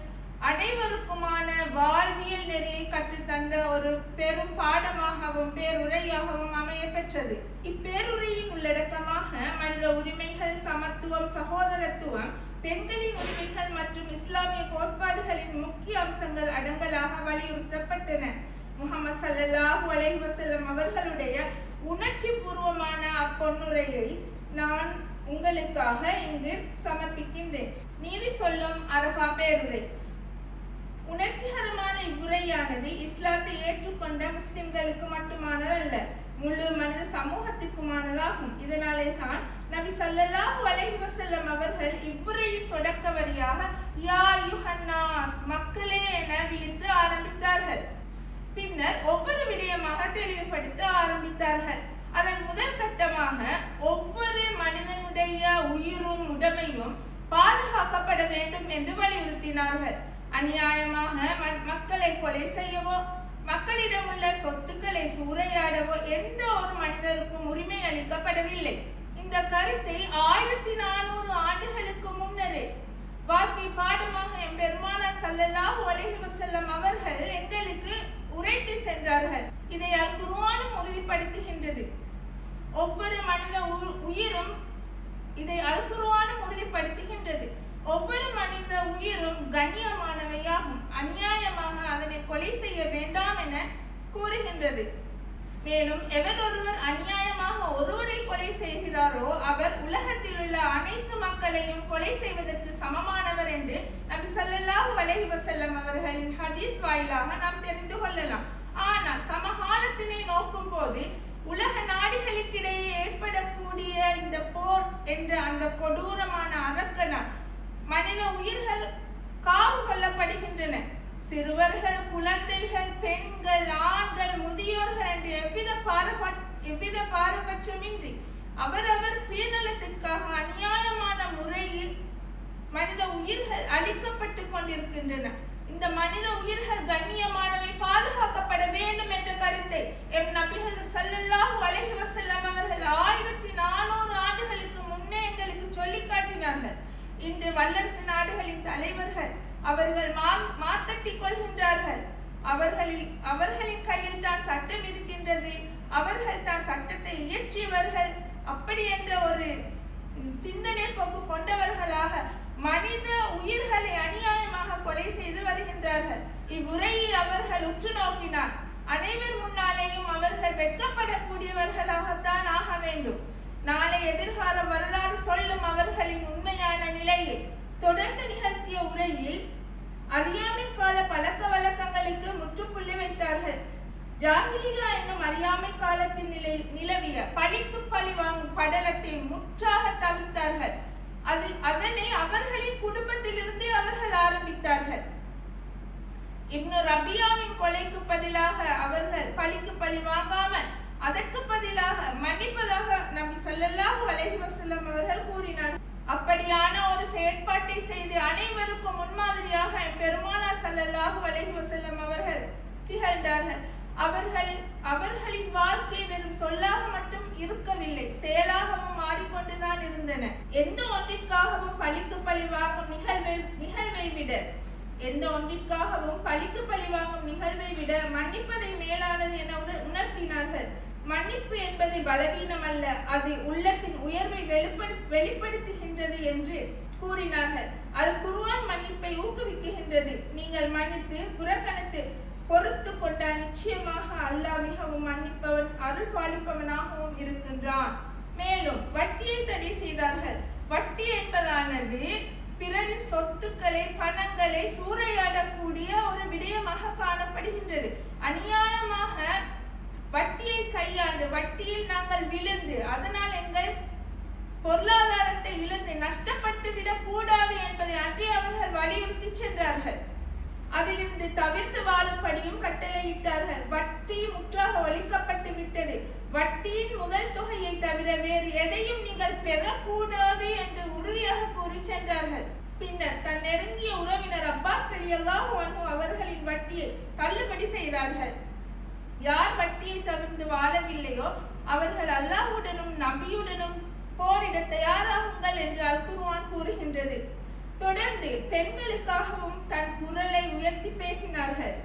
அனைவருக்குமான வாழ்வியல் நெறியை கற்றுத்தந்த ஒரு பெரும் பாடமாகவும் பேருரையாகவும் அமைய பெற்றது. இப்பேருரையின் உள்ளடக்கமாக மனித உரிமைகள், சமத்துவம், சகோதரத்துவம், பெண்களின் உரிமைகள் மற்றும் இஸ்லாமிய கோட்பாடுகளின் முக்கிய அம்சங்கள் அடங்கலாக வலியுறுத்தப்பட்டன. முஹம்மது ஸல்லல்லாஹு அலைஹி வஸல்லம் அவர்களுடைய உணர்ச்சி பூர்வமான அப்பொன்னுரையை நான் உங்களுக்காக இங்கு சமர்ப்பிக்கின்றேன். நீதி சொல்லும் அரஃபா பேருரை. உணர்ச்சிகரமான இவ்வுரையானது இஸ்லாத்தை ஏற்றுக்கொண்ட முஸ்லிம்களுக்கு மட்டுமானதல்ல, முழு மனித சமூகத்திற்குமானதாகும். இதனாலே தான் நபி ஸல்லல்லாஹு அலைஹி வஸல்லம் அவர்கள் இவ்வுரையின் தொடக்க வரியாக யா யுஹன்னாஸ், மக்களே என விழித்து ஆரம்பித்தார்கள். பின்னர் ஒவ்வொரு விடயமாக தெளிவுபடுத்த ஆரம்பித்தார்கள். அதன் முதல் கட்டமாக ஒவ்வொரு மனிதனுடைய உயிரும் உடைமையும் பாதுகாக்கப்பட வேண்டும் என்று வலியுறுத்தினார்கள். அநியாயமாக மக்களை கொலை செய்யவோ மக்களிடம் உள்ள சொத்துக்களை சூறையாடவோ எந்த ஒரு மனிதருக்கும் உரிமை அளிக்கப்படவில்லை. இந்த கருத்தை 1400 ஆண்டுகளுக்கு முன்னரே வாக்கை பாடமாக எம்பெருமானார் ஸல்லல்லாஹு அலைஹி வஸல்லம் அவர்கள் எங்களுக்கு உரைத்து சென்றார்கள். இதை அல் குர்ஆனும் உறுதிப்படுத்துகின்றது. ஒவ்வொரு மனித உயிரும் இதை அல் குர்ஆனும் உறுதிப்படுத்துகின்றது. ஒவ்வொரு மனித உயிரும் கண்ணியமானவையாகும். அநியாயமாக அதனை கொலை செய்ய வேண்டாம் என கூறுகின்றது. மேலும் எவரொருவர் அநியாயமாக ஒருவரை கொலை செய்கிறாரோ அவர் உலகத்தில் உள்ள அனைத்து மக்களையும் கொலை செய்வதற்கு சமமானவர் என்று நபி ஸல்லல்லாஹு அலைஹி வஸல்லம் அவர்களின் ஹதீஸ் வாயிலாக நாம் தெரிந்து கொள்ளலாம். ஆனால் சமகாலத்தினை நோக்கும் போது உலக நாடுகளுக்கிடையே ஏற்படக்கூடிய இந்த போர் என்ற அந்த கொடூரமான அரக்கனால் மனித உயிர்கள் காவு கொள்ளப்படுகின்றன. சிறுவர்கள், குழந்தைகள், பெண்கள், ஆண்கள், முதியோர்கள் என்று எவ்வித பாரபட்சமின்றி அவரவர் சுயநலத்திற்காக அநியாயமான முறையில் மனித உயிர்கள் அழிக்கப்பட்டு கொண்டிருக்கின்றன. இந்த மனித உயிர்கள் கண்ணியமானவை, பாதுகாக்கப்பட வேண்டும் என்ற கருத்தை எம் நபிகள் ஸல்லல்லாஹு அலைஹி வஸல்லம் அவர்கள் 1400 ஆண்டுகளுக்கு முன்னே எங்களுக்கு சொல்லி காட்டினார்கள். இன்று வல்லரசு நாடுகளின் தலைவர்கள் அவர்கள் மாத்தட்டிக் கொள்கின்றார்கள். அவர்களின் கையில் தான் சட்டம் இருக்கின்றது, அவர்கள் தான் சட்டத்தை இயற்றியவர்கள், அப்படி என்ற ஒரு சிந்தனை போக்கு கொண்டவர்களாக மனித உயிர்களை அநியாயமாக கொலை செய்து வருகின்றார்கள். இவ்வுரையை அவர்கள் உற்று நோக்கினார் அனைவர் முன்னாலேயும் அவர்கள் வெட்கப்படக்கூடியவர்களாகத்தான் ஆக வேண்டும். நாளை எதிர்கால வரலாறு சொல்லும் அவர்களின் உண்மையான நிலையை தொடர்ந்து நிகழ்த்திய உரையில் அறியாமை கால பழக்க வழக்கங்களுக்கு முற்றுப்புள்ளி வைத்தார்கள். ஜாஹிலியா என்னும் அறியாமை காலத்தில் நிலவிய பழிக்கு பழி வாங்கும் படலத்தை முற்றாக தவிர்த்தார்கள். அதனை அவர்களின் குடும்பத்திலிருந்தே அவர்கள் ஆரம்பித்தார்கள். இப்னு ரபியாவின் கொலைக்கு பதிலாக அவர்கள் பழிக்கு பழி வாங்காமல் அதற்கு பதிலாக மன்னிப்பதாக நபி ஸல்லல்லாஹு அலைஹி வஸல்லம் அவர்கள் கூறினார். அப்படியான ஒரு செயற்பாட்டை செய்து அனைவருக்கும் முன்மாதிரியாக பெருமானார் ஸல்லல்லாஹு அலைஹி வஸல்லம் அவர்கள் திகழ்ந்தார்கள். அவர்களின் வாழ்க்கை வெறும் சொல்லாக மட்டும் இருக்கவில்லை, செயலாகவும் மாறிக்கொண்டுதான் இருந்தன. எந்த ஒன்றிற்காகவும் பழிக்கு பழி வாங்கும் நிகழ்வை விட மன்னிப்பதை மேலானது என உணர்த்தினார்கள். மன்னிப்பு என்பது பலவீனம் அல்ல, அது உள்ளத்தின் உயர்வை வெளிப்படுத்துகின்றது என்று கூறினார்கள். அல் குர்ஆன் மன்னிப்பை ஊக்குவிக்கின்றது. நீங்கள் மன்னித்து புறக்கணித்து பொறுத்து கொண்டால் நிச்சயமாக அல்லாஹ் மிகவும் மன்னிப்பவன், அருள் பாலிப்பவனாகவும் இருக்கின்றான். மேலும் வட்டியை தடை செய்தார்கள். வட்டி என்பதானது பிறரின் சொத்துக்களை, பணங்களை சூறையாடக்கூடிய ஒரு விடயமாக காணப்படுகின்றது. அநியாயமாக வட்டியை கையாண்டு வட்டியில் நாங்கள் விழுந்து அதனால் எங்கள் பொருளாதாரத்தை இழந்து நஷ்டப்பட்டு விடக் கூடாது என்பதை அன்றே அவர்கள் வலியுறுத்தி சென்றார்கள். அதிலிருந்து தவிர்த்து வாழும்படியும் கட்டளையிட்டார்கள். வட்டி முற்றாக ஒழிக்கப்பட்டு விட்டது. வட்டியின் முதல் தொகையை தவிர வேறு எதையும் நீங்கள் பெறக்கூடாது என்று உறுதியாக கூறி சென்றார்கள். பின்னர் தன் நெருங்கிய உறவினர் அப்பாஸ் ரலியல்லாஹு அன்ஹு அவர்களின் வட்டியை தள்ளுபடி செய்தார்கள். யார் வட்டியை தவிர்த்து வாழவில்லையோ அவர்கள் அல்லாஹ்வுடனும் நபியுடனும் போரிட தயாராகுங்கள் என்று அல் குர்ஆன் கூறுகின்றது. தொடர்ந்து பெண்களுக்காகவும் தன் குரலை உயர்த்தி பேசினார்கள்.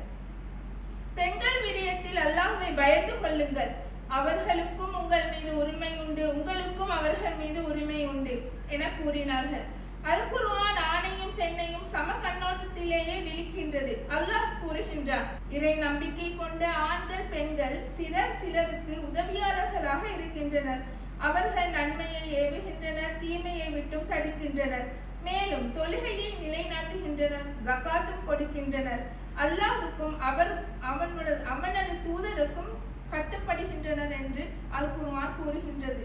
பெண்கள் விடயத்தில் அல்லாஹ்வை பயந்து கொள்ளுங்கள். அவர்களுக்கும் உங்கள் மீது உரிமை உண்டு, உங்களுக்கும் அவர்கள் மீது உரிமை உண்டு என கூறினார்கள். அல் குர்ஆன் ஆணையும் பெண்ணையும் சம கண்ணோட்டத்திலேயே விழிக்கின்றது. அல்லாஹ் கூறுகின்றார், இறை நம்பிக்கை கொண்ட ஆண்கள் பெண்கள் சிலருக்கு உதவியாளர்களாக இருக்கின்றனர். அவர்கள் நன்மையை ஏவுகின்றனர், தீமையை விட்டும் தடுக்கின்றனர். மேலும் தொழுகையை நிலைநாட்டுகின்றனர், ஜகாத்தும் கொடுக்கின்றனர். அல்லாஹ்வுக்கும் அவனது தூதருக்கும் கட்டுப்படுகின்றனர் என்று அல் குர்ஆன் கூறுகின்றது.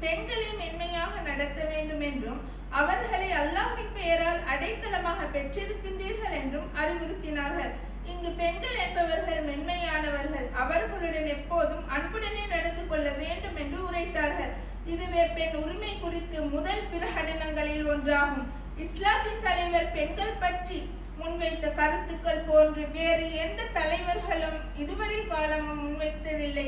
பெண்களை மென்மையாக நடத்த வேண்டும் என்றும் அவர்களை அல்லாஹ்வின் பெயரால் அடைக்கலமாக பெற்றிருக்கின்றீர்கள் என்றும் அறிவுறுத்தினார்கள். இங்கு பெண்கள் என்பவர்கள் மென்மையானவர்கள், அவர்களுடன் எப்போதும் அன்புடனே நடந்து கொள்ள வேண்டும் என்று உரைத்தார்கள். இதுவே பெண் உரிமை குறித்து முதல் பிரகடனங்களில் ஒன்றாகும். இஸ்லாத்தின் தலைவர் பெண்கள் பற்றி முன்வைத்த கருத்துக்கள் போன்று வேறு எந்த தலைவர்களும் இதுவரை காலமும் முன்வைத்ததில்லை.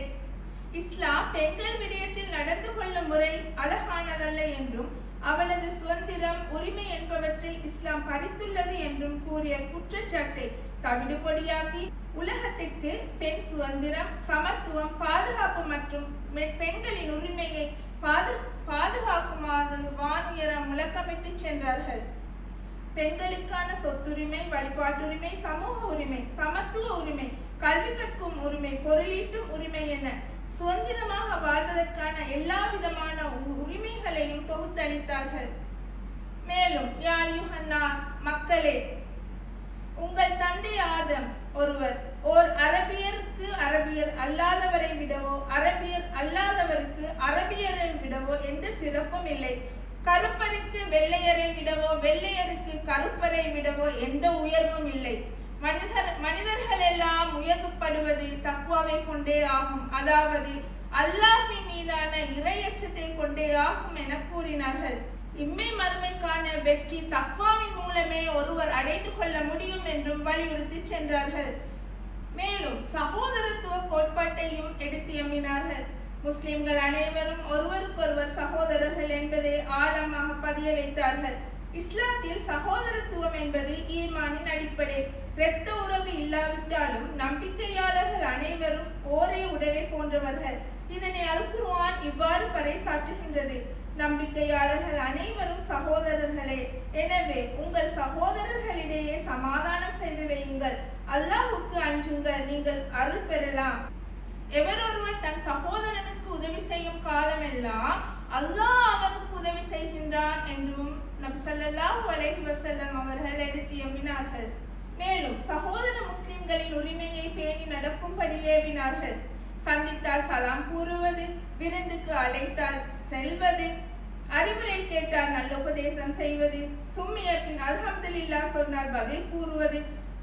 இஸ்லாம் பெண்கள் விடயத்தில் நடந்து கொள்ளும் முறை அழகானதல்ல என்றும் அவளது சுதந்திரம் உரிமை என்பவற்றை இஸ்லாம் பறித்துள்ளது என்றும் கூறிய குற்றச்சாட்டை தவிடுபொடியாக்கி உலகத்திற்கு பெண் சுதந்திரம், சமத்துவம், பாதுகாப்பு மற்றும் பெண்களின் உரிமையை பாதுகாக்குமாறு வானுயர முழக்கமிட்டு சென்றார்கள். பெண்களுக்கான சொத்துரிமை, வழிபாட்டுரிமை, சமூக உரிமை, சமத்துவ உரிமை, கல்வி கற்கும் உரிமை, பொருளீட்டும் உரிமை என சுதந்திரமாக வாழ்வதற்கான எல்லா விதமான உரிமைகளையும் தொகுத்தளித்தார்கள். மேலும் யா அய்யுஹன்னாஸ், மக்களே, உங்கள் தந்தை ஆதம் ஒருவர். ஓர் அரபியருக்கு அரபியர் அல்லாதவரை விடவோ அரபியர் அல்லாதவருக்கு அரபியரை விடவோ எந்த சிறப்பும் இல்லை. கருப்பருக்கு வெள்ளையரை விடவோ வெள்ளையருக்கு கருப்பரை விடவோ எந்த உயர்வும் இல்லை. மனிதர்கள் எல்லாம் உயர்வுப்படுவது தக்வாவை கொண்டே ஆகும், அதாவது அல்லாஹ்வின் மீதான இறையச்சத்தை கொண்டே ஆகும் என கூறினார்கள். இம்மை மறுமைக்கான வெற்றி தக்வாவின் மூலமே ஒருவர் அடைந்து கொள்ள முடியும் என்றும் வலியுறுத்தி சென்றார்கள். மேலும் சகோதரத்துவ கோட்பாட்டையும் எடுத்து எம்பினார்கள். முஸ்லிம்கள் அனைவரும் ஒருவருக்கொருவர் சகோதரர்கள் என்பதை ஆழமாக பதிய வைத்தார்கள். இஸ்லாத்தில் சகோதரத்துவம் என்பது ஈமானின் அடிப்படை. இரத்த உறவு இல்லாவிட்டாலும் நம்பிக்கையாளர்கள் அனைவரும் ஒரே உடலை போன்றவர்கள். இதனை அல் குர்ஆன் இவ்வாறு பறைசாற்றுகின்றது: நம்பிக்கையாளர்கள் அனைவரும் சகோதரர்களே, எனவே உங்கள் சகோதரர்களிடையே சமாதானம் செய்து வையுங்கள், அல்லாஹ்வுக்கு அஞ்சுங்கள், நீங்கள் அருள் பெறலாம். எவரொருவர் தன் சகோதரனுக்கு உதவி செய்யும் காலமெல்லாம் அல்லாஹ் அவனுக்கு உதவி செய்கின்றான் என்றும் நபி ஸல்லல்லாஹு அலைஹி வஸல்லம் அவர்கள் எடுத்து எம்பினார்கள். மேலும் சகோதர முஸ்லிம்களின் உரிமையை பேணி நடக்கும்படி ஏவினார்கள். சந்தித்தால் சலாம் கூறுவது, விருந்துக்கு அழைத்தால் செல்வது, அறிவுரை கேட்டால் நல்லுபதேசம் செய்வது, தும்மிய பின் அல்ஹம்துலில்லாஹ் சொன்னால் பதில் கூறுவது,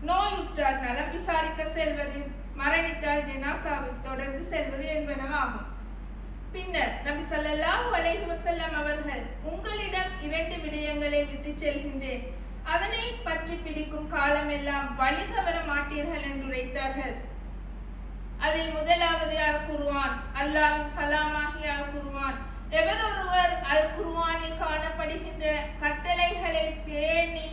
நோயுற்றால் நலம் விசாரிக்க செல்வது, மரணித்தால் ஜனாசாவை தொடர்ந்து செல்வது என்பனவாகும். பின்னர் நபி ஸல்லல்லாஹு அலைஹி வஸல்லம் அவர்கள், உங்களிடம் 2 விடயங்களை விட்டு செல்கின்றேன், அதனை பற்றி பிடிக்கும் காலமெல்லாம் வழி தவற மாட்டீர்கள் என்று உரைத்தார்கள். அதில் முதலாவது அல் குர்ஆன், அல்லாஹ்வின் கலாமாகிய அல் குர்ஆன். எவரொருவர் அல் குர்ஆனில் காணப்படுகின்ற கட்டளைகளை பேணி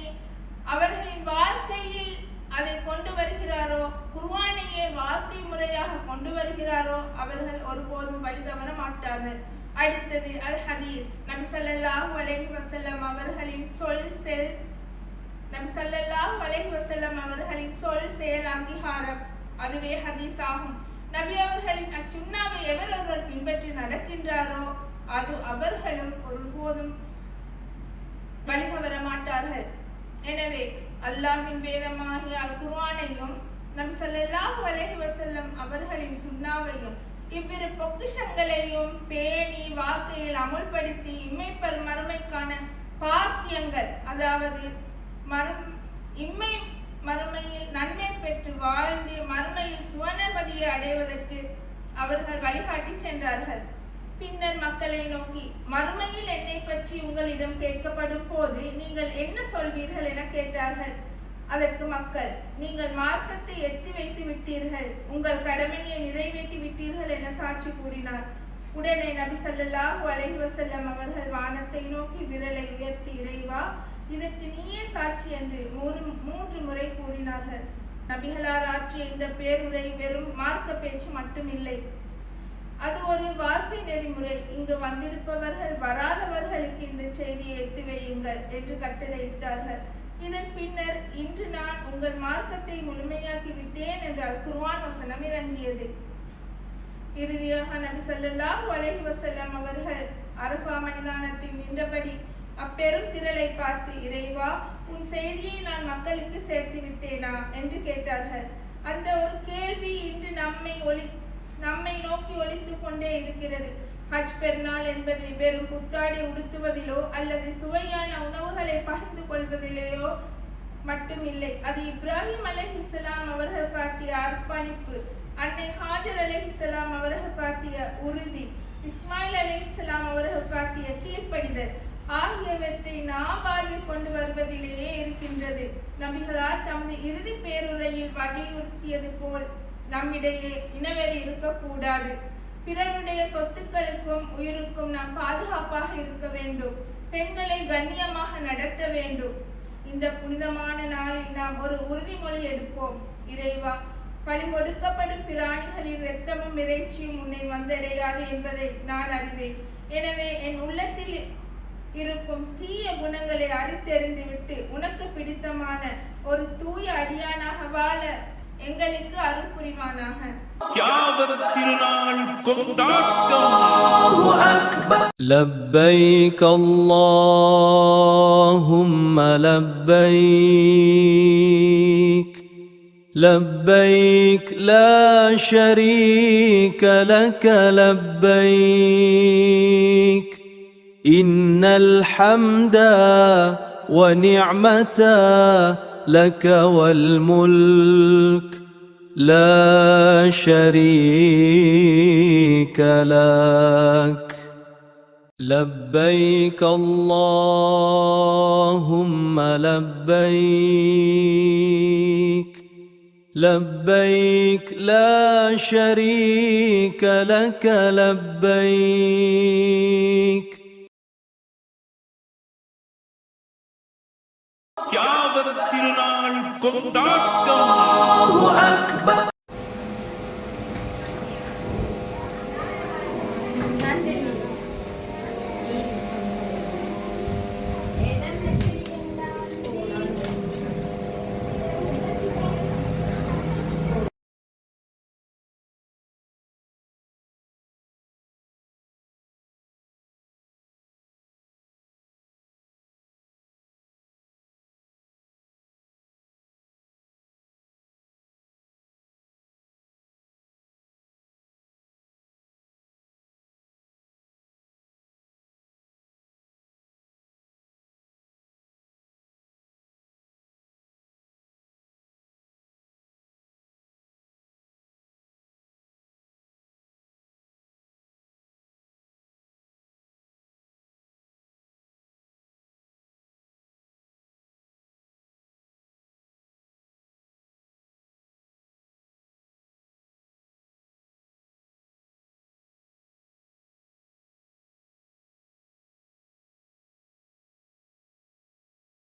அவர்களின் வாழ்க்கையில் அதை கொண்டு வருகிறாரோ, குர்ஆனையே வாழ்க்கை முறையாக கொண்டு வருகிறாரோ, அவர்கள் ஒருபோதும் வழி தவற மாட்டார்கள். அடுத்தது அல் ஹதீஸ். நபி ஸல்லல்லாஹு அலைஹி வஸல்லம் அவர்களின் சொல் செயல் அங்கீகாரம், அதுவே ஹதீஸ் ஆகும். நபி அவர்களின் அச்சுன்னாவை எவரொருவர் பின்பற்றி நடக்கின்றாரோ அது அவர்களும் ஒருபோதும் வழி தவற மாட்டார்கள். எனவே அல்லாஹ்வின் வேதமாகிய அல் குர்ஆனையும் நபி ஸல்லல்லாஹு அலைஹி வஸல்லம் அவர்களின் சுன்னாவையும் இவ்விரு பொக்கிஷங்களையும் பேணி வாழ்க்கையில் அமுல்படுத்தி இம்மைப்பர் மறுமைக்கான பாக்கியங்கள், அதாவது இம்மை மறுமையில் நன்மை பெற்று வாழ்ந்து மறுமையில் சுவனபதியை அடைவதற்கு அவர்கள் வழிகாட்டி சென்றார்கள். பின்னர் மக்களை நோக்கி, மறுமையில் என்னை பற்றி உங்களிடம் கேட்கப்படும் போது நீங்கள் என்ன சொல்வீர்கள் என கேட்டார்கள். அதற்கு மக்கள், நீங்கள் மார்க்கத்தை எத்தி வைத்து விட்டீர்கள், உங்கள் கடமையை நிறைவேற்றி விட்டீர்கள் என சாட்சி கூறினார். உடனே நபி ஸல்லல்லாஹு அலைஹி வஸல்லம் அவர்கள் வானத்தை நோக்கி விரலை உயர்த்தி, இறைவா, இதற்கு நீயே சாட்சி என்று 3 முறை கூறினார்கள். நபிகளார் ஆற்றிய இந்த பேருரை வெறும் மார்க்க பேச்சு மட்டுமில்லை, அது ஒரு வாழ்க்கை நெறிமுறை. இங்கு வந்திருப்பவர்கள் வராதவர்களுக்கு இந்த செய்தியை எத்தி வையுங்கள் என்று கட்டளையிட்டார்கள். இதன் பின்னர், இன்று நான் உங்கள் மார்க்கத்தை முழுமையாக்கி விட்டேன் என்ற அல் குர்ஆன் வசனம் இறங்கியது. இறுதியாக நபி ஸல்லல்லாஹு அலைஹி வஸல்லம் அவர்கள் அரஃபா மைதானத்தில் நின்றபடி அப்பெரும் திரளை பார்த்து, இறைவா, உன் செய்தியை நான் மக்களுக்கு சேர்த்து விட்டேனா என்று கேட்டார்கள். அந்த ஒரு கேள்வி இன்று நம்மை நோக்கி ஒலித்துக் கொண்டே இருக்கிறது. ஹஜ் பெருநாள் என்பது வெறும் புத்தாடை உடுத்துவதிலோ அல்லது சுவையான உணவுகளை பகிர்ந்து கொள்வதிலேயோ மட்டுமில்லை, அது இப்ராஹிம் அலைஹிஸ்ஸலாம் அவர்கள் காட்டிய அர்ப்பணிப்பு, அன்னை ஹாஜர் அலைஹிஸ்ஸலாம் அவர்கள் காட்டிய உறுதி, இஸ்மாயில் அலைஹிஸ்ஸலாம் அவர்கள் காட்டிய கீழ்ப்படிதல் ஆகியவற்றை நாம் வாழ்வில் கொண்டு வருவதிலேயே இருக்கின்றது. நபிகளார் தமது இறுதி பேருரையில் வலியுறுத்தியது போல் நம்மிடையே இனவெறி இருக்கக்கூடாது. பிறருடைய சொத்துக்களுக்கும் உயிருக்கும் நாம் பாதுகாப்பாக இருக்க வேண்டும். பெண்களை கண்ணியமாக நடத்த வேண்டும். இந்த புனிதமான நாளில் நாம் ஒரு உறுதிமொழி எடுப்போம். இறைவா, பலி கொடுக்கப்படும் பிராணிகளின் இரத்தமும் இறைச்சியும் உன்னை வந்தடையாது என்பதை நான் அறிவேன். எனவே என் உள்ளத்தில் இருக்கும் தீய குணங்களை அறித்தெறிந்துவிட்டு உனக்கு பிடித்தமான ஒரு தூய அடியானாக வாழ எங்களுக்கு அருள் புரிவானாக. لبيك اللهم لبيك لبيك لا شريك لك لبيك إن الحمد ونعمة لك والملك لا شريك لك لبيك اللهم لبيك لبيك لا شريك لك لبيك தியாகத் திருநாள் கொண்டாட்டம்.